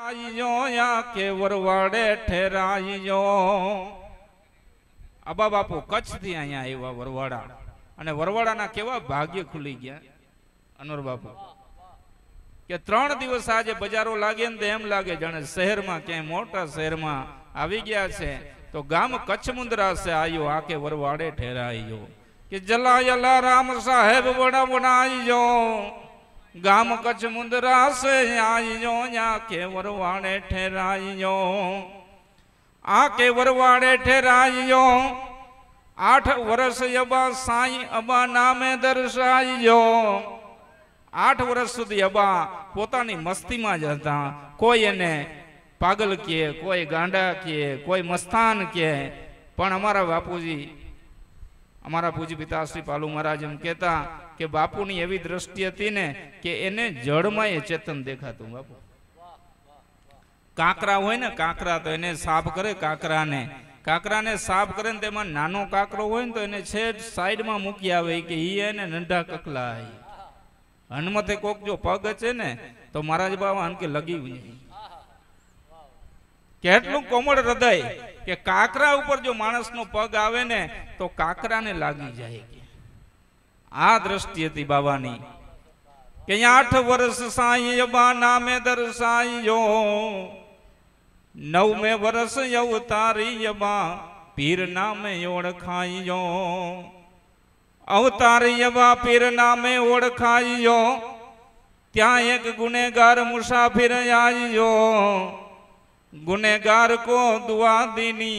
આઈજો યા કે વરવાડે ઠેરાઈજો। આબા બાપુ કચ્છ થી અહીંયા આવ્યા વરવાડા, અને વરવાડાના કેવા ભાગ્ય ખુલી ગયા અનવર બાપુ કે 3 દિવસ આજે બજારો લાગે ને એમ લાગે જાણે શહેરમાં ક્યાંય મોટા શહેરમાં આવી ગયા છે। તો ગામ કચ્છ મુંદ્રા से आयो आके वरवाड़े ठहराइयो कि जलायला राम साहेब बड़ा बनाइयो। गाम कच्छ मुंद्रा से आइयो आके वरवाड़े ठहराइयो। आके वरवाड़े ठहराइयो 8 वर्ष अबा साई अबा नामे दर्शाइयो। 8 वर्ष सुधी अबा पोतानी मस्ती में ज हता। कोई एने पागल के, कोई गांडा के, कोई मस्तान के, पण अमारा बापूजी अमारा पूज्य पिता श्री पालू महाराज एम कहता कि बापूनी एवी दृष्टि हती ने कि एने जड़मां ए चेतन देखातुं। बापू काकरा होय ने, काकरा तो एने साफ करे, काकरा ने साफ करे ने तेमां नानो काकरो होय ने तो एने छेड साइड में मूकी आवे कि ई एने नंढा ककलाय। हनुमते कोक जो पग छे ने तो महाराज बाबा अनके लगी हुई કેટલું કોમળ હૃદય કે કાકરા ઉપર જો માણસનો પગ આવે ને તો કાકરાને લાગી જાય। આ દ્રષ્ટિ હતી બાવાની કે 8 વર્ષ સાઈ અબા નામે દર્શાઈયો। 9મે વર્ષ અવતારી અબા પીર નામે ઓળખાઈયો। અવતારી અબા પીર નામે ઓળખાઈયો। ત્યાં એક ગુનેગાર મુસાફિર આઈયો। गुनेगार को दुआ दीनी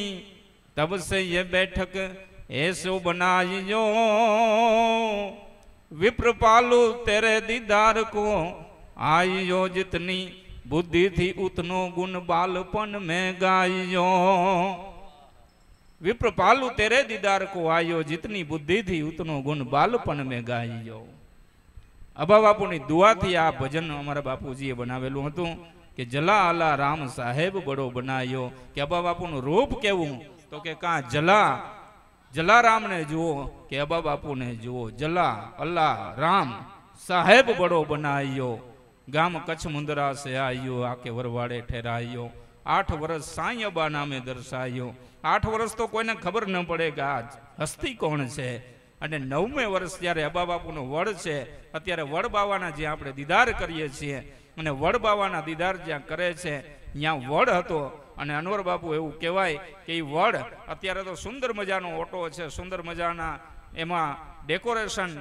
तब से ये बैठक ऐसो बनाइयो। विप्रपालु तेरे दीदार को आइयो। जितनी बुद्धि थी उतनो गुण बालपन में गाइयो। विप्रपालु तेरे दीदार को आइयो। जितनी बुद्धि थी उतनो गुण बालपन में गाइयो। अबा बापूनी दुआ थी आ भजन अमरा बापूजीए बनावेलुं हतुं कि जला आला राम साहेब बड़ो बनायो। कि अबा बापू नु रूप केवुं तो के का जला राम ने जुओ कि अबा बापू ने जुओ। जला अल्लाह राम साहेब बड़ो बनायो। गाम कच्छ मुंद्रा से आयो आके वरवाड़े ठहरायो। 8 वर्ष साई अबा नामे दर्शायो। 8 वर्ष तो कोई ने खबर न पड़े कि आज हस्ती कोण छे। અને 9મે વર્ષ જ્યારે અબા બાપુનો વડ છે, અત્યારે વડ બાવાના જે આપણે દીદાર કરીએ છીએ અને વડ બાવાના દીદાર જ્યાં કરે છે ત્યાં વડ હતો। અને અનવર બાપુ એવું કહેવાય કે એ વડ અત્યારે તો સુંદર મજાનો ઓટો છે, સુંદર મજાના એમાં ડેકોરેશન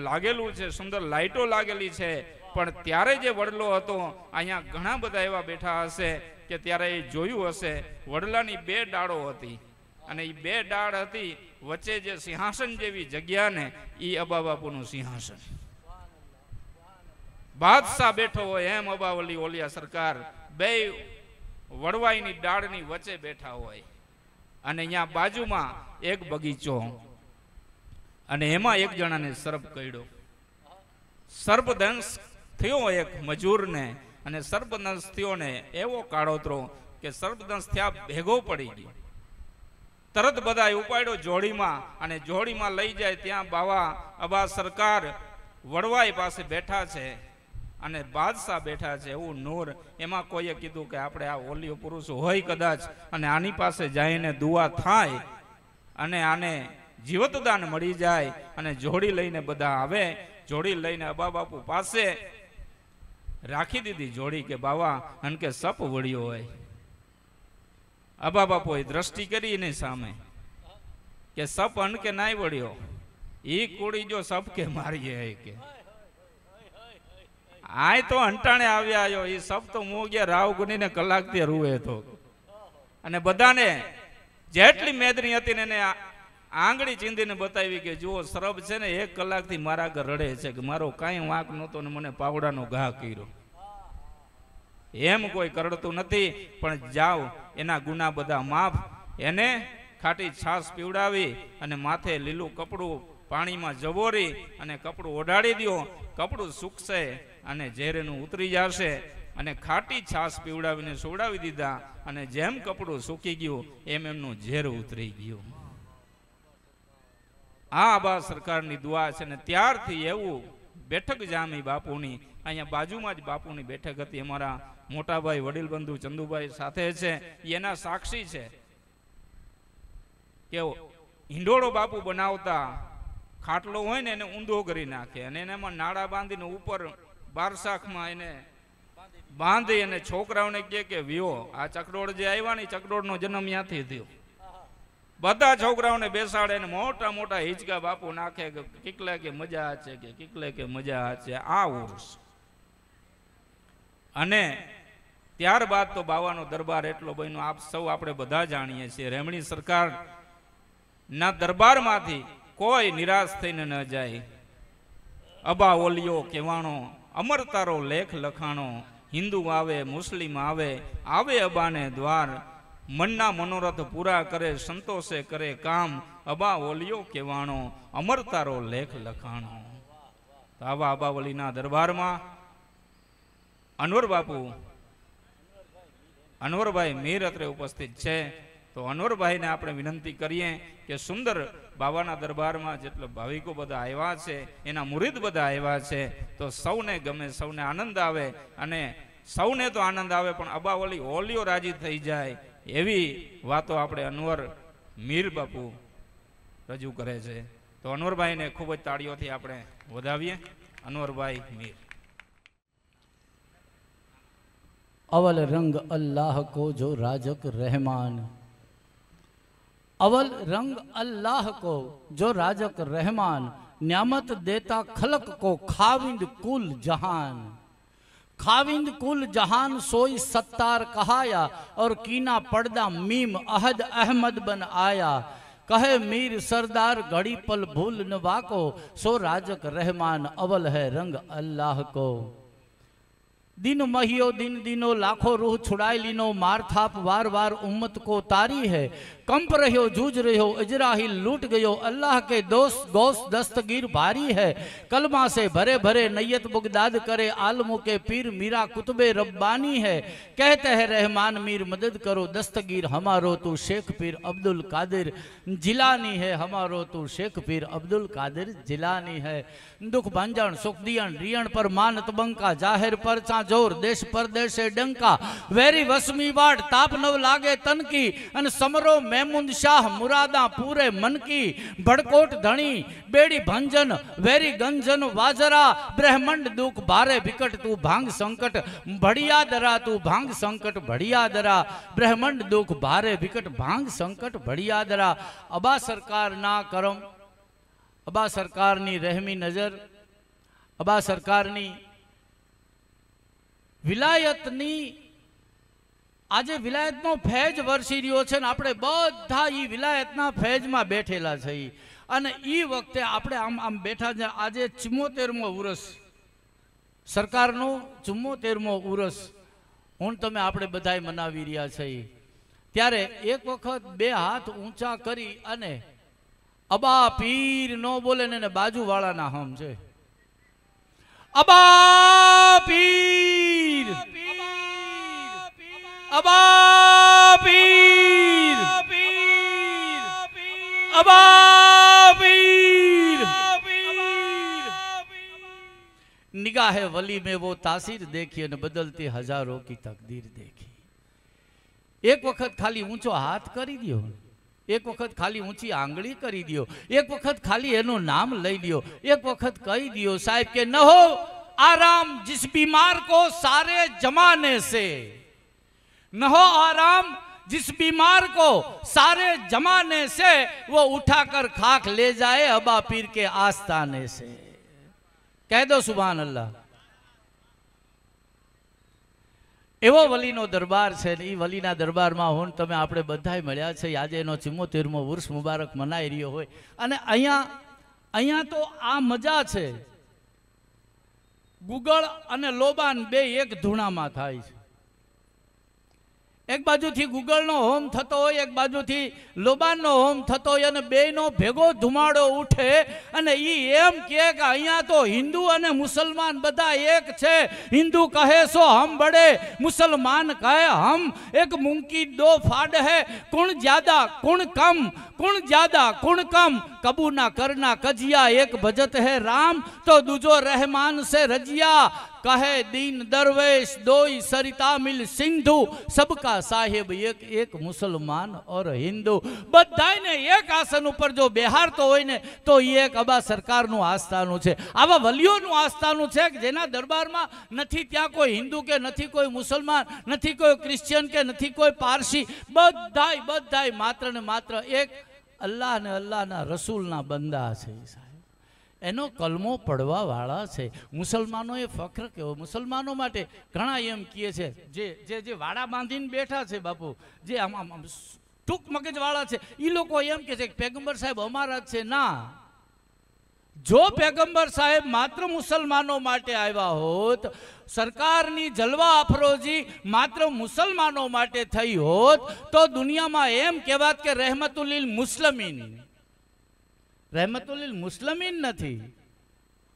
લાગેલું છે, સુંદર લાઇટો લાગેલી છે। પણ ત્યારે જે વડલો હતો અહીંયા ઘણા બધા એવા બેઠા હશે કે ત્યારે એ જોયું હશે વડલાની 2 ડાળો હતી અને એ 2 ડાળ હતી વચ્ચે જે સિંહાસન જેવી જગ્યા ને ઈ અબા બાપુનું સિંહાસન। બાદશાહ બેઠો હોય એમ અબાવલી ઓલિયા સરકાર 2 વડવાઈની ડાળની વચ્ચે બેઠા હોય। અને અહીંયા બાજુમાં એક બગીચો અને એમાં એક જણાને સર્પ કરડ્યો। સર્પદંશ થયો એક મજૂરને અને સર્પદંશ થયો ને એવો કાળોતરો કે સર્પદંશ થયા ભેગો પડી ગયો। તરત બધા ઉપાડ્યો જોડીમાં અને જોડીમાં લઈ જાય। ત્યાં બાવા અબા સરકાર વડવાઈ પાસે બેઠા છે અને બાદશાહ બેઠા છે એવું નૂર। એમાં કોઈએ કીધું કે આપણે આ ઓલિયો પુરુષ હોય કદાચ અને આની પાસે જઈને દુઆ થાય અને આને જીવતદાન મળી જાય। અને જોડી લઈને બધા આવે। જોડી લઈને અબા બાપુ પાસે રાખી દીધી જોડી કે બાવા અનકે સપ વળ્યો હોય। अबा बापू दृष्टि करी ने सामे के सप अन के नाई वड़ियो ई कुड़ी जो सप के मारिए है के आय तो अंटाणे आव्या आयो ई सप तो मो गया राव गुनी ने कलाक थी रुए तो अने बधाने जेटली मेदनी हती ने आंगળી ચીંધીને બતાવી કે જુઓ સરબ છે ને 1 કલાકથી મારા ઘર રડે છે કે મારો કાંઈ વાંક નહોતો ને મને પાવડાનો ઘા કર્યો। એમ કોઈ કરડતું નથી પણ જાઓ એના ગુના બધા માફ। એને ખાટી છાશ પીવડાવી અને માથે લીલું કપડું પાણીમાં જબોરી અને કપડું ઓઢાડી દો। કપડું સૂકશે અને ઝેરનું ઉતરી જશે અને ખાટી છાશ પીવડાવીને સોડાવી દીધા અને જેમ કપડું સૂકી ગયું એમ એમનું ઝેર ઉતરી ગયું। આ અબા સરકારની દુઆ છે ને ત્યારથી એવું બેઠક જામી બાપુની। અહીંયા બાજુમાં જ બાપુની બેઠક હતી। અમારા મોટાભાઈ વડીલ બંધુ ચંદુભાઈ સાથે છે, એના સાક્ષી છે કે હિંડોળો બાપુ બનાવતા ખાટલો હોય ને એને ઊંધો કરી નાખે અને એનામાં નાળા બાંધીને ઉપર બારસાખમાં એને બાંધી અને છોકરાઓને કહે કે વિયો આ ચકડોળ જે આવ્યા ને ચકડોળનો જન્મ ત્યાંથી થયો. બધા છોકરાઓને બેસાડે ને મોટા મોટા હિંચકા બાપુ નાખે કે કિકલે કે મજા છે કે કિકલે કે મજા છે. આ ઉર્સ અને ત્યારબાદ તો બાવાનો દરબાર એટલો બન્યો આપ સૌ આપણે બધા જાણીએ છીએ. રેમણી સરકાર ના દરબારમાંથી કોઈ નિરાશ થઈને ન જાય. અબા ઓલિયો કહેવાણો, અમરતારો લેખ લખાણો, હિન્દુ આવે મુસ્લિમ આવે, આવે અબાને દ્વાર, મનના મનોરથ પૂરા કરે, સંતોષે કરે કામ, અબા ઓલિયો કહેવાણો, અમરતારો લેખ લખાણો. તો આવા અબાવલીના દરબારમાં અનવર બાપુ અનવરભાઈ મીર અત્રે ઉપસ્થિત છે. તો અનવરભાઈને આપણે વિનંતી કરીએ કે સુંદર બાબાના દરબારમાં જેટલા ભાવિકો બધા આવ્યા છે, એના મુરીદ બધા આવ્યા છે, તો સૌને ગમે, સૌને આનંદ આવે અને સૌને તો આનંદ આવે પણ અબાવલી ઓલિયો રાજી થઈ જાય એવી વાતો આપણે અનવર મીર બાપુ રજૂ કરે છે. તો અનવરભાઈને ખૂબ જ તાળીઓથી આપણે વધાવીએ. અનવરભાઈ મીર. अवल रंग अल्लाह को जो राजक रहमान, अवल रंग अल्लाह को जो राजक रहमान, न्यामत देता खलक को खाविंद कुल जहान, खाविंद कुल जहान सोई सत्तार कहाया, और कीना पर्दा मीम अहद अहमद बन आया, कहे मीर सरदार घड़ी पल भूल न वाको, सो राजक रहमान अवल है रंग अल्लाह को. दिन महियो दिन दिनो लाखों रूह छुड़ाई लीनो, मार थाप वार वार उम्मत को तारी है, कंप रहो जूझ रहो इजराहिल लूट गयो, अल्लाह के दोस्त गोस दस्तगीर भारी है, कलमा से भरे भरे नैयत बुगदाद करे, आलमों के पीर मीरा कुतुबे रब्बानी है, कहते हैं रहमान मीर मदद करो दस्तगीर हमारो, तू शेख पीर अब्दुल कादिर जिलानी है हमारो, तू शेख पीर अब्दुल कादिर जिलानी है. दुख भंजन सुख दियन रियण पर मानत बंका, जाहिर पर जोर देश परदेश डंका, वेरी वसमी वाट ताप नव लागे तन की, अन समरो महमूद शाह मुरादा पूरे मन की, भड़कोट धनी बेड़ी भंजन वेरी गंजन वाजरा, ब्रह्मंड दुख भारे विकट तू भांग संकट बढ़िया दरा, तू भांग संकट बढ़िया दरा, ब्रह्मंड दुख भारे विकट भांग संकट बढ़िया दरा. अबा सरकार ना करम, अबा सरकारनी रहमी नजर, अबा सरकारनी વિલાયતની આજે વિલાયતનો ફેજ વરસી રહ્યો છે ને આપણે બધા ઈ વિલાયતના ફેજમાં બેઠેલા છે અને ઈ વખતે આપણે આમ આમ બેઠા છે. આજે 74મો ઉરસ સરકારનો 74મો ઉરસ હું તમે આપણે બધાય મનાવી રહ્યા છે. ત્યારે એક વખત બે હાથ ઊંચા કરી અને અબા પીર નો બોલે ને બાજુવાળાના હમ છે અબા પીર, અબા પીર, અબા पीर। निगाह वली में वो तासीर देखी और बदलती हजारों की तकदीर देखी। एक वक्त खाली ऊंचो हाथ करी दियो, एक वक्त खाली ऊंची आंगળી કરી दियो, एक वक्त खाली एनु नाम लई लियो, एक वक्त कही दियो साहब के न हो आराम जिस बीमार को सारे जमाने से, न हो आराम जिस बीमार को सारे जमाने से, वो उठाकर खाक ले जाए अबा पीर के आस्थाने से। कह दो सुभान अल्लाह। एवो वलीनो दरबार है, ई वलीना दरबार में हूँ तमे आपणे बधाय मळ्या छे। आज एनो 74मो वर्ष मुबारक मनाई रह्यो होय अने अहींया तो आ मजा छे। गुगल अने लोबान बे एक धूणामां थाय छे। एक बाजू थी गुगल नो होम थतो होय, एक बाजू थी लोबान नो होम थतो होय अने बेनो भेगो धुमाड़ो उठे अने ई एम के अहींया तो हिंदू अने मुसलमान बधा एक छे। हिंदू कहे सो हम बड़े, मुसलमान कहे हम एक मुंकी दो फाड़ है। कुण ज्यादा कुण कम, कुण ज्यादा कुण कम, कबू ना करना कजिया, एक भजत है राम तो दूजो रहमान से रजिया। कहे दीन दरवेश दोई सरिता मिल सिंधु सबका साहेब एक एक मुसलमान और हिंदू बधाने एक आसन पर जो बेहारतो होय ने तो एक अबा सरकारનું આસ્થાનું છે આવા વલીઓનું આસ્થાનું છે કે જેના દરબારમાં નથી ત્યાં કોઈ હિન્દુ કે નથી કોઈ મુસલમાન નથી કોઈ ક્રિશ્ચિયન કે નથી કોઈ પારસી બધાય માત્ર ને માત્ર એક અલ્લાહ ને અલ્લાહના રસૂલના બંદા છે સાહેબ એનો કલમો પડવા વાળા છે મુસલમાનોએ ફખ્ર કેવો મુસલમાનો માટે ઘણા એમ કહે છે જે વાડા બાંધીને બેઠા છે બાપુ જે આમ ટૂંક મગજ વાળા છે એ લોકો એમ કહે છે કે પેગમ્બર સાહેબ અમારા જ છે ના જો પેગમ્બર સાહેબ માત્ર મુસલમાનો માટે આવ્યા હોત સરકારની જલવા અફરોજી માત્ર મુસલમાનો માટે થઈ હોત તો દુનિયામાં એમ કહેવાત કે રહેમતુલિલ મુસ્લિમીન નથી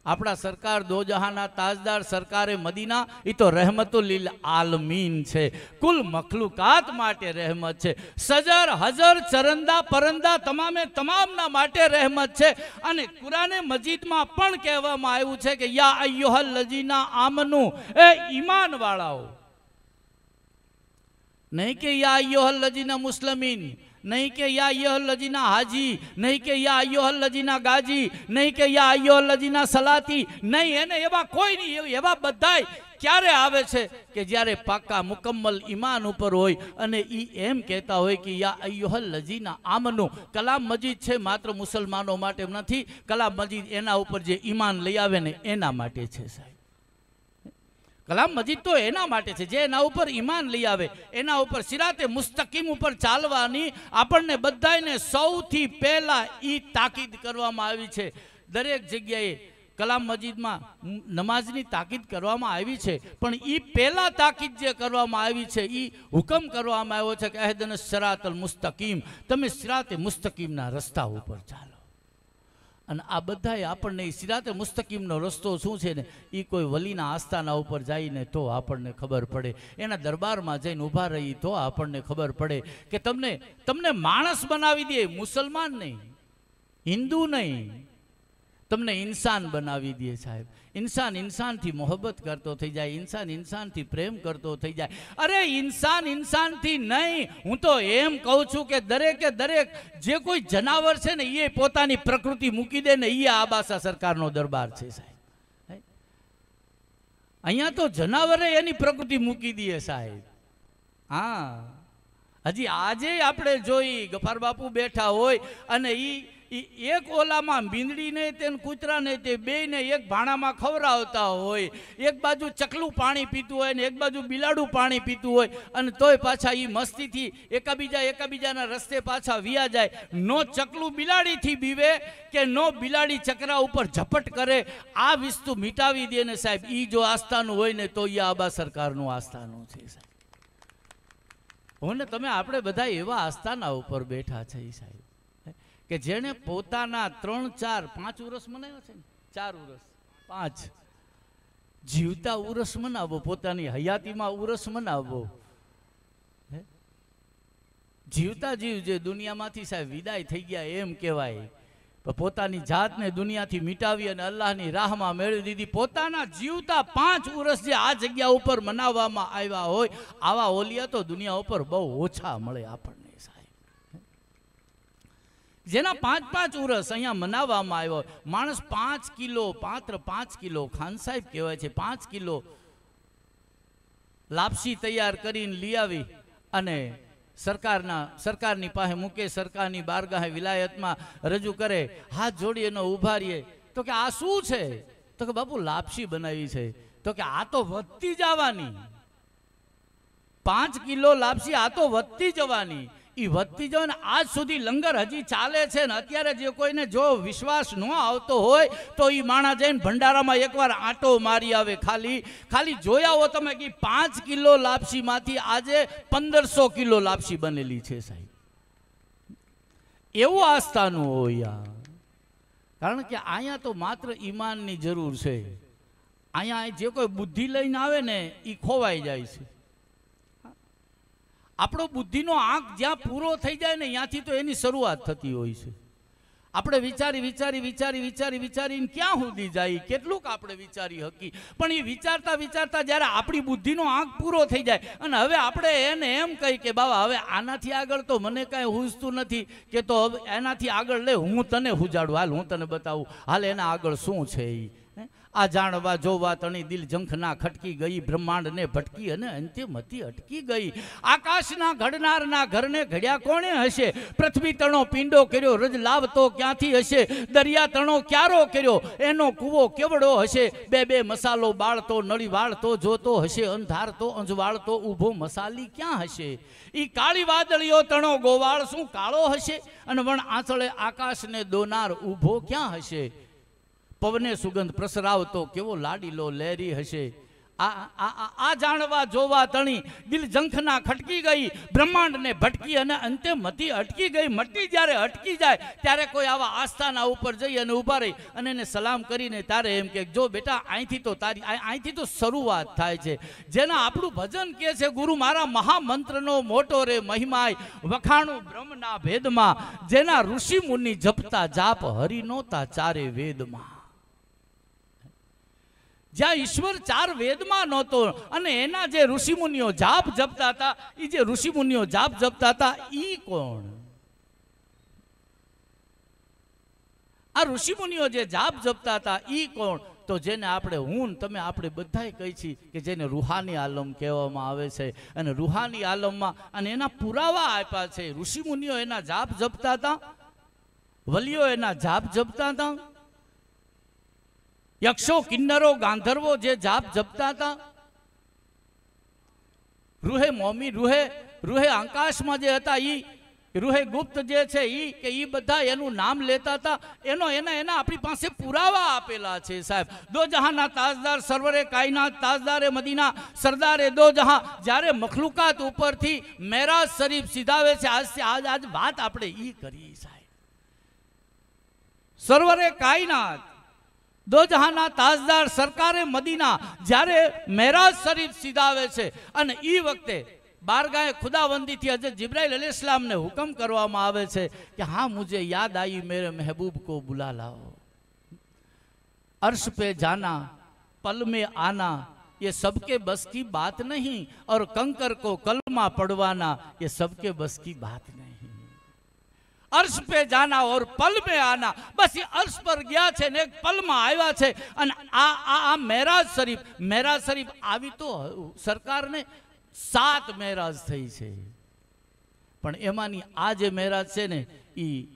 આપણા સરકાર દો જહાના તાજદાર સરકારે મદીના એ તો રહેમતુલિલ આલમીન છે કુલ મખલુકાત માટે રહેમત છે સજર હજર ચરંદા પરંદા તમામે તમામના માટે રહેમત છે અને કુરાને મજીદમાં પણ કહેવામાં આવ્યું છે કે યા અય્યુહલ લજીના આમનુ એ ઈમાન વાળાઓ નહીં કે યા અય્યુહલ લજીના મુસ્લિમીન नहीं के या अय्युहल लजीना हाजी नहीं के या अय्युहल लजीना गाजी नहीं के या अय्युहल लजीना सलाती नहीं है ने एवा कोई नहीं एवा बधाय क्यारे आवे छे के ज्यारे पाका मुकम्मल ईमान ऊपर होय अने ई एम कहता होय कि या अय्युहल लजीना आमनु कलाम मजीद छे मात्र मुसलमानो माटे नथी कलाम मजीद एना ऊपर जे ईमान लई आवे ने एना माटे छे साहेब कलाम मजीद तो एना माटे छे जे एना ऊपर ईमान लई आवे एना ऊपर सिराते मुस्तकीम ऊपर चालवानी आपणने बधायने सौथी पहेला ई ताकीद करवामां आवी छे दरेक जग्याए कलाम मजीद में नमाजनी ताकीद करवामां आवी छे पण ई पहेला ताकीद जे करवामां आवी छे ई हुकम करवामां आव्यो छे के अहदनस सिरातल मुस्तकीम तमे सिराते मुस्तकीमना रस्ता ऊपर चालो અને આ બધાય આપણને સિરાતે મુસ્તકીમનો રસ્તો શું છે ને એ કોઈ વલીના આસ્થાના ઉપર જઈને તો આપણને ખબર પડે એના દરબારમાં જઈને ઊભા રહી તો આપણને ખબર પડે કે તમને માણસ બનાવી દે મુસલમાન નહીં હિન્દુ નહીં તમને ઇન્સાન બનાવી દે સાહેબ इंसान इंसान थी मोहब्बत करतो थी जाए इंसान थी प्रेम करतो थी जाए अरे इंसान थी नहीं हूँ तो एम कहूँ छू के दरेक जे कोई जनावर है ने ये पोतानी प्रकृति मूकी दे ने ये आबासा सरकारनो दरबार है साहेब अहींया तो जनावरे एनी प्रकृति मूकी दिए साहेब हाँ हजी आजे आपणे जोई गफार बापू बैठा होय अने ई एक ओला में बींदड़ी ने तेन कूतरा ने ते बे ने एक भाणा में खवरावता होय एक बाजू चकलू पानी पीतू होय ने एक बाजू बिलाड़ू पानी पीतू होय अने तोय पाछा ई मस्ती थी एकाबीजाना रस्ते पाछा विया जाए नो चकलू बिलाड़ी थी बीवे के नो बिलाड़ी चकरा ऊपर झपट करे आ विस्तु मिटावी दे ने साहेब ई जो आस्थानु होय ने तो ई आबा सरकारनु आस्थानु छे साहेब होने तमे आपणे बधा एवा आस्थाना ऊपर बैठा छे साहेब કે જેણે પોતાના 3, 4, 5 ઉરસ મનાવ્યા છે ને 4 ઉરસ 5 જીવતા ઉરસ મનાવો પોતાની હયાતીમાં ઉરસ મનાવો જીવતા જીવ જે દુનિયામાંથી સાહેબ વિદાય થઈ ગયા એમ કહેવાય પોતાની જાતને દુનિયાથી મિટાવી અને અલ્લાહની રાહમાં મેળવી દીધી પોતાના જીવતા 5 ઉરસ જે આ જગ્યા ઉપર મનાવવામાં આવ્યા હોય આવા ઓલિયા તો દુનિયા ઉપર બહુ ઓછા મળે આપણને જેના 5 ઉરસ અહીંયા મનાવવામાં આવ્યો માણસ 5 કિલો પાત્ર 5 કિલો ખાન સાહેબ કહેવાય છે 5 કિલો લાપસી તૈયાર કરીને લઈ આવી અને સરકારની પાસે મૂકે સરકારની બારગાહે વિલાયતમાં રજૂ કરે હાથ જોડી એનો ઉભા રહીએ તો કે આ શું છે તો કે બાપુ લાપસી બનાવી છે તો કે આ તો વધતી જવાની 5 કિલો લાપસી આ તો વધતી જવાની વધતી જાવ ને આજ સુધી લંગર હજી ચાલે છે ને અત્યારે જે કોઈને જો વિશ્વાસ ન આવતો હોય તો એ માણા જઈને ભંડારામાં એકવાર આંટો મારી આવે ખાલી જોયા હો તમે કે 5 કિલો લાપસીમાંથી આજે 1500 કિલો લાપસી બનેલી છે સાહેબ એવું આસ્થાનું હોય કારણ કે અહીંયા તો માત્ર ઈમાનની જરૂર છે અહીંયા જે કોઈ બુદ્ધિ લઈને આવે ને એ ખોવાઈ જાય છે આપણો બુદ્ધિનો આંક જ્યાં પૂરો થઈ જાય ને ત્યાંથી તો એની શરૂઆત થતી હોય છે આપણે વિચારીને ક્યાં સુધી જાય, કેટલુંક આપણે વિચારી હકી, પણ એ વિચારતા વિચારતા જ્યારે આપણી બુદ્ધિનો આંક પૂરો થઈ જાય અને હવે આપણે એને એમ કહી કે બાબા હવે આનાથી આગળ તો મને કાંઈ હુજતું નથી, કે તો હવે એનાથી આગળ લે હું તને હુજાડું, હાલ હું તને બતાવું, હાલ એના આગળ શું છે એ. આ જાણવા જોવા તણી દિલ ઝંખના ખટકી ગઈ, બ્રહ્માંડને ભટકી અને અંતે મતી અટકી ગઈ. આકાશના ઘડનારના ઘરને ઘડ્યા કોણે હશે? પૃથ્વી તણો પીંડો કર્યો, રજ લાવતો ક્યાંથી હશે? દરિયા તણો ક્યારો કર્યો, એનો કૂવો કેવડો હશે? બે મસાલો બાળતો નળી વાળતો જોતો હશે, અંધારતો અંજવાળતો ઊભો મસાલી ક્યાં હશે? ઈ કાળી વાદળીઓ તણો ગોવાળ શું કાળો હશે? અને વણ આંચળે આકાશને દોનાર ઊભો ક્યાં હશે? પવને સુગંધ પ્રસરાવતો કેવો લાડીલો લહેરી હશે? આ જાણવા જોવા તણી દિલ ઝંખના ખટકી ગઈ, બ્રહ્માંડને ભટકી અને અંતે મતી અટકી ગઈ. મટી જ્યારે અટકી જાય ત્યારે કોઈ આવા આસ્થાના ઉપર જઈ અને ઊભા રહી અને એને સલામ કરીને તારે એમ કે જો બેટા અહીંથી તો શરૂઆત થાય છે. જેના આપણું ભજન કહે છે ગુરુ મારા મહામંત્રનો મોટો રે મહિમાય, વખાણું બ્રહ્મના ભેદમાં, જેના ઋષિ મુનિ જપતા જાપ હરિ નોતા ચારે વેદમાં. જ્યાં ઈશ્વર ચાર વેદમાં નહોતો અને એના જે ઋષિમુનિઓ જાપ જપતા હતા, એ જે ઋષિમુનિઓ જાપ જપતા હતા ઈ કોણ? આ ઋષિમુનિઓ જે જાપ જપતા હતા ઈ કોણ? તો જેને તમે આપણે બધાય કહી છીએ કે જેને રૂહાની આલમ કહેવામાં આવે છે. અને રૂહાની આલમમાં અને એના પુરાવા આપ્યા છે. ઋષિમુનિઓ એના જાપ જપતા હતા, વલીઓ એના જાપ જપતા હતા, યક્ષો કિન્નરો ગાંધર્વો જે જાપ જપતા હતા, રૂહે મોમી રૂહે આકાશમાં જે હતા ઈ રૂહે ગુપ્ત જે છે ઈ બધા એનું નામ લેતા હતા. એના આપણી પાસે પુરાવા આપેલા છે સાહેબ. દો જહાના તાજદાર સરવરે કાયનાત, તાજદારે મદીના, સરદારે દો જહાં, જ્યારે મખલુકાત ઉપરથી મેરાજ શરીફ સીધાવે છે. આજ વાત આપણે ઈ કરી સાહેબ. સરવરે કાયનાત, દો જહાના તાજદાર સરકારે મદીના, જ્યારે મેરાજ શરીફ સીધાવે છે અને ઈ વખતે બારગાહે ખુદાવંદીથી હજરત જિબ્રાઈલ अलैहिस्सलाम ને હુકમ કરવામાં આવે છે કે હા મુझे याद आई मेरे महबूब को बुला लाओ, अर्श पे जाना पल में आना ये सबके बस की बात नहीं, और कंकर को कलमा पढ़वाना ये सबके बस की बात नहीं. अर्श पे जाना और पल में आना, बस ये अर्श पर गया છે ને એક પલમાં આવ્યા છે. અને આ મેરાજ શરીફ આવી તો સરકારને 7 મેરાજ થઈ છે, પણ એમાંની આ જે મેરાજ છે ને ઈ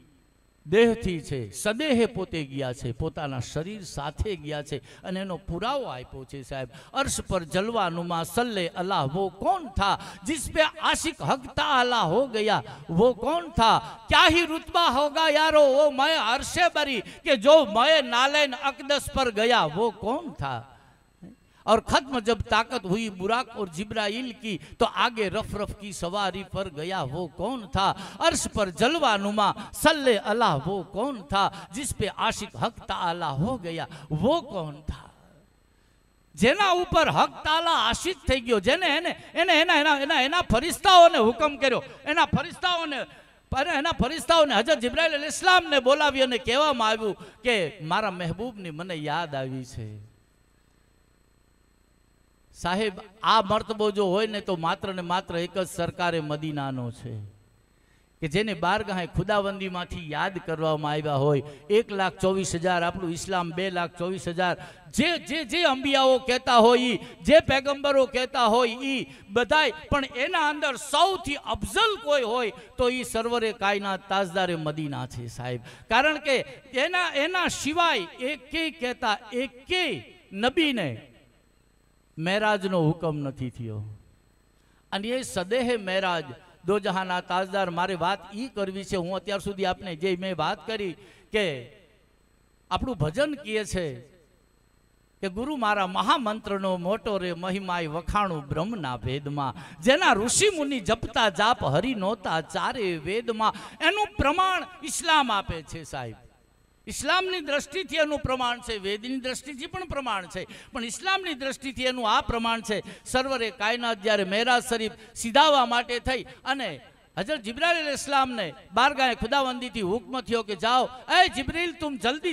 દેહથી છે, સદેહે પોતે ગયા છે, પોતાના શરીર સાથે ગયા છે. અને એનો પુરાવો આપ્યો છે સાહેબ. अर्श पर जलवानुमा सल्ले अल्लाह वो कौन था जिस पे आशिक हक ताला हो गया, वो कौन था? क्या ही रुतबा होगा यारो वो मैं अर्शे बरी के जो मैं नालैन अकदस पर गया, वो कौन था? और खत्म जब ताकत हुई बुराक और जिब्राइल की तो आगे रफ रफ की सवारी पर गया, वो कौन था? अर्श पर जलवानुमा सल्ले अल्लाह वो कौन था जिस पे आशिक हक ताला हो गया, वो कौन था? જેના ઉપર હક તાલા આશિક થઈ ગયો, જેને એના ફરિશ્તાઓને હુકમ કર્યો, એના ફરિશ્તાઓને હજરત જિબ્રાઈલ अलैहिस्सलाम ને બોલાવી અને કહેવામાં આવ્યું કે મારા મહેબૂબની મને યાદ આવી છે. સાહેબ આ મર્તબો જો હોય ને તો માત્ર ને માત્ર એક જ સરકારે મદીનાનો છે કે જેને બારગાહે ખુદાવંદીમાંથી યાદ કરવામાં આવ્યા હોય. 1,24,000 આપણું ઇસ્લામ, 2,24,000 જે અંબિયાઓ કહેતા હોય, જે પેગમ્બરો કહેતા હોય ઈ બધાય, પણ એના અંદર સૌથી અફઝલ કોઈ હોય તો ઈ સરવરે કાયનાત તાજદારે મદીના છે સાહેબ. કારણ કે એના સિવાય એકેય નબીને મેરાજનો હુકમ નથી થયો. અને એ સદેહે મેરાજ દો જહાના તાજદાર. મારે વાત ઈ કરવી છે, હું અત્યાર સુધી આપને જે મેં વાત કરી કે આપણું ભજન કહે છે કે ગુરુ મારા મહામંત્રનો મોટો રે મહિમાય, વખાણું બ્રહ્મના ભેદમાં, જેના ઋષિ મુનિ જપતા જાપ હરિ નોતા ચારે વેદમાં. એનું પ્રમાણ ઇસ્લામ આપે છે સાહેબ. ઇસ્લામની દ્રષ્ટિથી એનું પ્રમાણ છે, વેદની દ્રષ્ટિથી પણ પ્રમાણ છે, પણ ઇસ્લામની દ્રષ્ટિથી એનું આ પ્રમાણ છે. સર્વરે કાયનાત જ્યારે મેરાજ શરીફ સીધાવા માટે થઈ અને हजरत जिब्राइल अलैहिस्सलाम ने बारगाह खुदावंदी थी हुक्म थियो कि जाओ, ए जिब्रील तुम जल्दी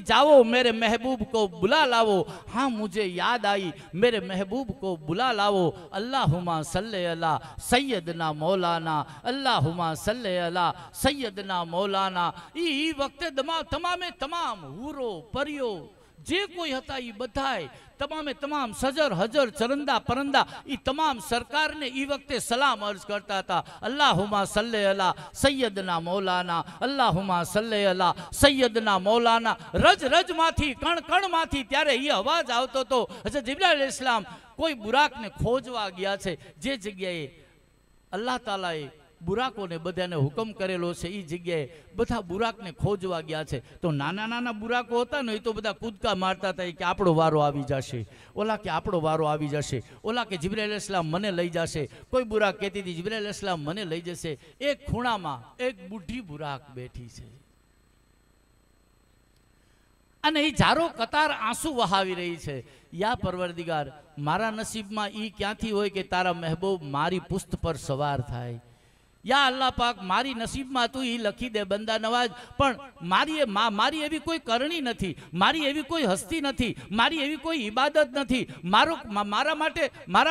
जाओ मेरे महबूब को बुला लाओ। हाँ मुझे याद आई, मेरे महबूब को बुला लाओ। अल्लाहुम्मा सल्ले अला सैयदना मौलाना, अल्लाहुम्मा सल्ले अला सैयदना मौलाना। ई वक्ते तमामे तमाम हूरो परियो जे कोई हता ई बधाए तमामे तमाम सजर हजर चरंदा परंदा ई तमाम सरकार ने ई वक्ते सलाम अर्ज करता था। अल्लाहुम्मा सल्ले अला सैयदना मौलाना, अल्लाहुम्मा सल्ले अला सैयदना मौलाना। रज रज माथी कण कण माथी त्यारे ई अवाज आवतो तो। हजरत जिब्राइल अलैहिस्सलाम कोई बुराक ने खोजवा गया छे, जे जग्याए अल्लाह तालाए बुराकोने बधाने हुकम करेलो छे ई जग्याए बधा बुराकने खोजवा गया छे। तो नाना नाना बुराको होता ने तो बधा कूदका मारता था कि आपणो वारो आवी जशे, ओला के आपणो वारो आवी जशे, ओला के जिब्राइल अलैहिस्सलाम मने लई जशे। कोई बुराक कहती थी जिब्राइल अलैहिस्सलाम मने लई जशे। एक खूणामां एक बूढ़ी बुराक बैठी छे अने ई झारो कतार आंसू वहावी रही छे। या परवरदिगार मारा नसीबमां ई क्यांथी होय के तारा महबूब मारी पुस्त पर सवार थाय। या अल्लाह पाक मारी नसीब में तू ही लखी दे बंदा नवाज, पण मारी एवी कोई करणी नथी, मारी एवी कोई हस्ती नथी, मारी एवी कोई इबादत नथी, मारा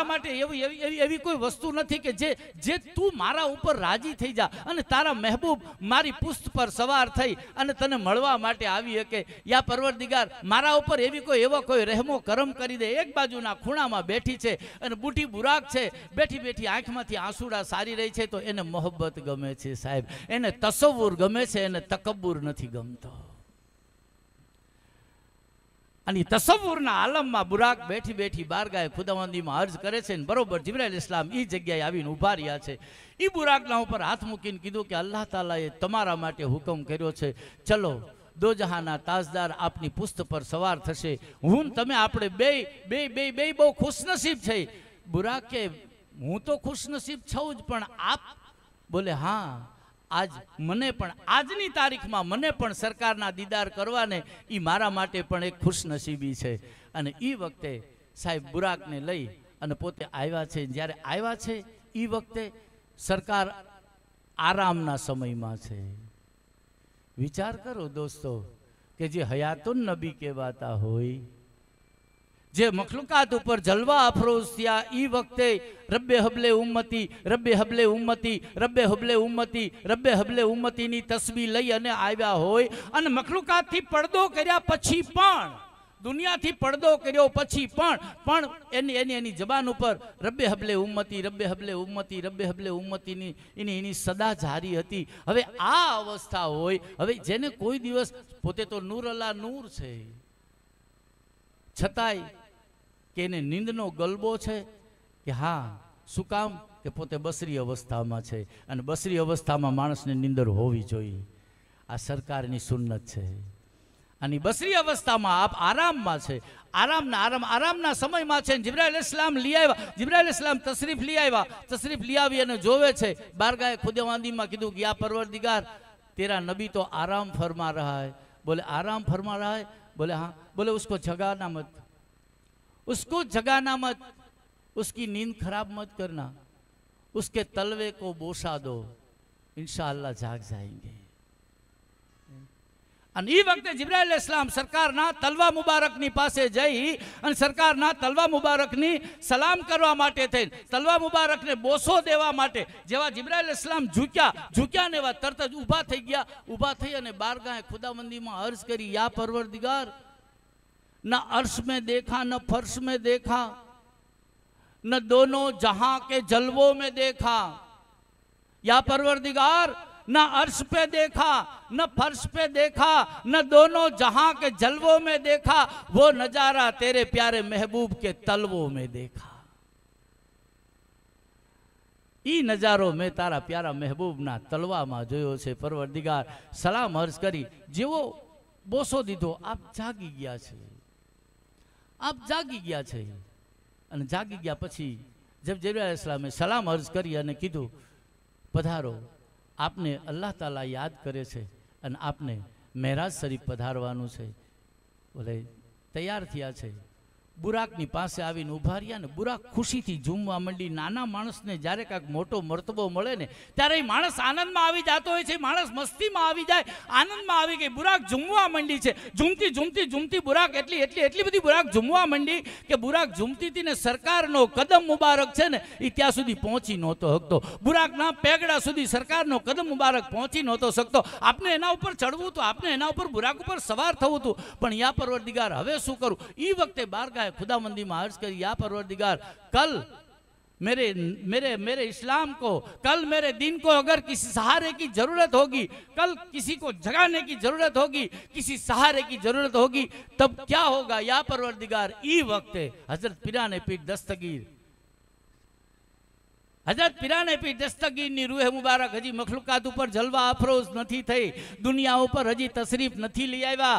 माटे एवी कोई वस्तु नथी के जे तू मारा ऊपर राजी थई जा अने तारा महबूब मारी पुस्त पर सवार थई अने तने मळवा माटे आवी हके। या परवरदिगार मारा ऊपर एवी कोई एवो कोई रहमो करम करी दे। एक बाजुना खूणामां बेठी छे अने बूटी बुराक छे, बेठी बेठी आंखमांथी आंसुड़ा सारी रही छे। तो एने मोहब्बत गमे छे साहेब, एने तसव्वुर गमे छे, एने तकब्बुर नथी गमतो। अने तसव्वुरना आलममां बुराक बेठी बेठी बारगाह खुदावंदीमां अर्ज करे छे। बरोबर जिब्राइल अलैहिस्सलाम ई जग्याए आवीने ऊभा रह्या छे। ई बुराकना उपर हाथ मूकीने कीधुं कि अल्लाह तालाए तमारा माटे हुकम कर्यो छे, चलो दो जहाना ताजदार आपनी पुस्त पर सवार थशे। हूँ तमे आपणे बे बे बे बे बहु खुशनसीब छे। बुराक के हूँ तो खुशनसीब छऊं ज, पण आप बोले हाँ आज मने पण आजनी तारीख में मने पण सरकारना दीदार करवाने ई मारा माटे पण एक खुशनसीबी छे। अने ई वखते साहेब बुराक ने लई अने पोते आव्या छे। ज्यारे आव्या छे ई वखते सरकार आरामना समयमां छे। विचार करो दोस्तों के जे हयातुन नबी कहवाता होय, जे मखलूकात ऊपर जलवा अफरोज थिया ई वक्ते रब्बे हबले उम्मती, रब्बे हबले उम्मती, रब्बे हबले उम्मती, रब्बे हबले उम्मती नी तस्वीर लई अने आव्या होय अने मखलूकात थी पर्दो कर्या पछी पण, दुनिया थी पर्दो कर्यो पछी पण एनी जबान ऊपर रब्बे हबले उम्मती, रब्बे हबले उम्मती, रब्बे हबले उम्मती नी एनी सदा जारी हती। हवे आ अवस्था होय, हवे जेने कोई दिवस पोते तो नूर अल्लाह नूर छे छतांय के एने नींदनो गलबो छे कि हाँ शुं काम के पोते बसरी अवस्थामां छे अने बसरी अवस्थामां माणसने नींदर होवी जोईए। आ सरकारनी सुन्नत छे। अने बसरी अवस्थामां आप आराममां छे, आरामना समयमां छे। जिब्राइल अलैहिस्सलाम ली आव्या, जिब्राइल अलैहिस्सलाम तशरीफ ली आवी अने जोवे छे। बारगाह खुदावंदीमां कीधुं कि या परवरदिगार तेरा नबी तो आराम फरमा रहा है। बोले आराम फरमा रहा है? बोले हाँ। बोले उसको जगाना मत, उसको जगाना मत, उसकी नींद खराब मत करना, उसके तलवे को बोसा दो, इंशाअल्लाह जाग जाएंगे। अने ई वखते जिब्राइल अलैहिस्सलाम सरकारना तलवा मुबारकनी पासे जई अने सरकारना तलवा मुबारकनी सलाम करवा माटे थईने तलवा मुबारकने बोसो देवा माटे जेवा जिब्राइल अलैहिस्सलाम झुक्या ने एवा तरत ज ऊभा थई गया। ऊभा थई अने बारगाह खुदावंदीमां अर्ज करी, या परवरदिगार न अर्श में देखा, न फर्श में देखा, न दोनों जहां के जलवों में देखा। या परवरदिगार न अर्श पे देखा, न फर्श पे देखा, न दोनों जहां के जलवों में देखा, वो नजारा तेरे प्यारे महबूब के तलवों में देखा। ई नजारो मैं तारा प्यारा महबूब ना तलवा में जोयो छे। परवरदिगार सलाम अर्ज करी, जेवो बोसो दीधो आप जागी गया छे, आप जागी गया छे। अने जागी गया पछी जब जिब्राइल अलैहिस्सलामे सलाम अर्ज करी अने कीधुं पधारो, आपने अल्लाह ताला याद करे छे अने आपने मेराज शरीफ पधारवानुं छे। बोले तैयार थया छे। બુરાકની પાસે આવીને ઊભા રહ્યા ને બુરાક ખુશીથી ઝૂમવા માંડી. નાના માણસને જ્યારે કાંઈક મોટો મર્તબો મળે ને ત્યારે એ માણસ આનંદમાં આવી જતો હોય છે, માણસ મસ્તીમાં આવી જાય, આનંદમાં આવી ગઈ. બુરાક ઝૂમવા માંડી છે. ઝૂમતી ઝૂમતી ઝૂમતી બુરાક એટલી બધી બુરાક ઝૂમવા માંડી કે બુરાક ઝૂમતી હતી ને સરકારનો કદમ મુબારક છે ને એ ત્યાં સુધી પહોંચી નહોતો શકતો. બુરાકના પેગડા સુધી સરકારનો કદમ મુબારક પહોંચી નહોતો શકતો. આપને એના ઉપર ચડવું હતું, આપને એના ઉપર બુરાક ઉપર સવાર થવું હતું. પણ યા પરવરદિગાર હવે શું કરું? એ વખતે બારગાહે खुदामंदी में अर्ज करी, या परवरदिगार कल मेरे इस्लाम को, कल मेरे दिन को अगर किसी सहारे की जरूरत होगी, कल किसी को जगाने की जरूरत होगी, किसी सहारे की जरूरत होगी, तब क्या होगा? या परवरदिगार ई वक्ते हजरत पिराने पीर दस्तगीर, हजरत पिराने पीर दस्तगीर नी रूह मुबारक हजी मखलूकात पर जलवा अफरोज नहीं थई, दुनिया पर हजी तशरीफ नहीं लई आव्या.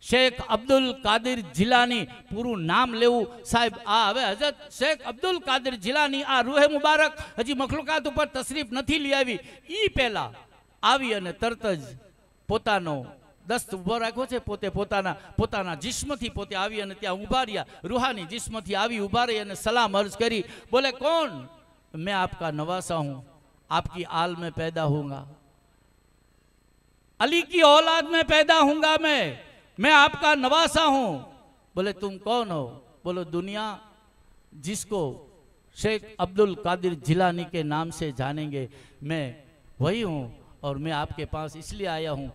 शेख अब्दुल कादिर जिलानी पूरू नाम लेवू साहेब आ हवे हजरत शेख अब्दुल कादिर जिलानी आ रूह मुबारक हजी मखलूकात पर तशरीफ नहीं ली आवी. ई पहला आवी अने तरत ज पोतानो दस्त उभो राख्यो छे. पोते पोताना जिस्मथी पोते आवी अने त्यां उभा रह्या. रूहानी जिस्मथी आवी उभा रही अने सलाम अर्ज करी. बोले कौन? मैं आपका नवासा हूं, आपकी आल में पैदा होऊंगा, अली की औलाद में पैदा होऊंगा, मैं आपका नवासा हूं. बोले तुम कौन हो? बोलो दुनिया जिसको शेख अब्दुल कादिर जिलानी के नाम से जानेंगे मैं वही हूं, और मैं आपके पास इसलिए आया हूं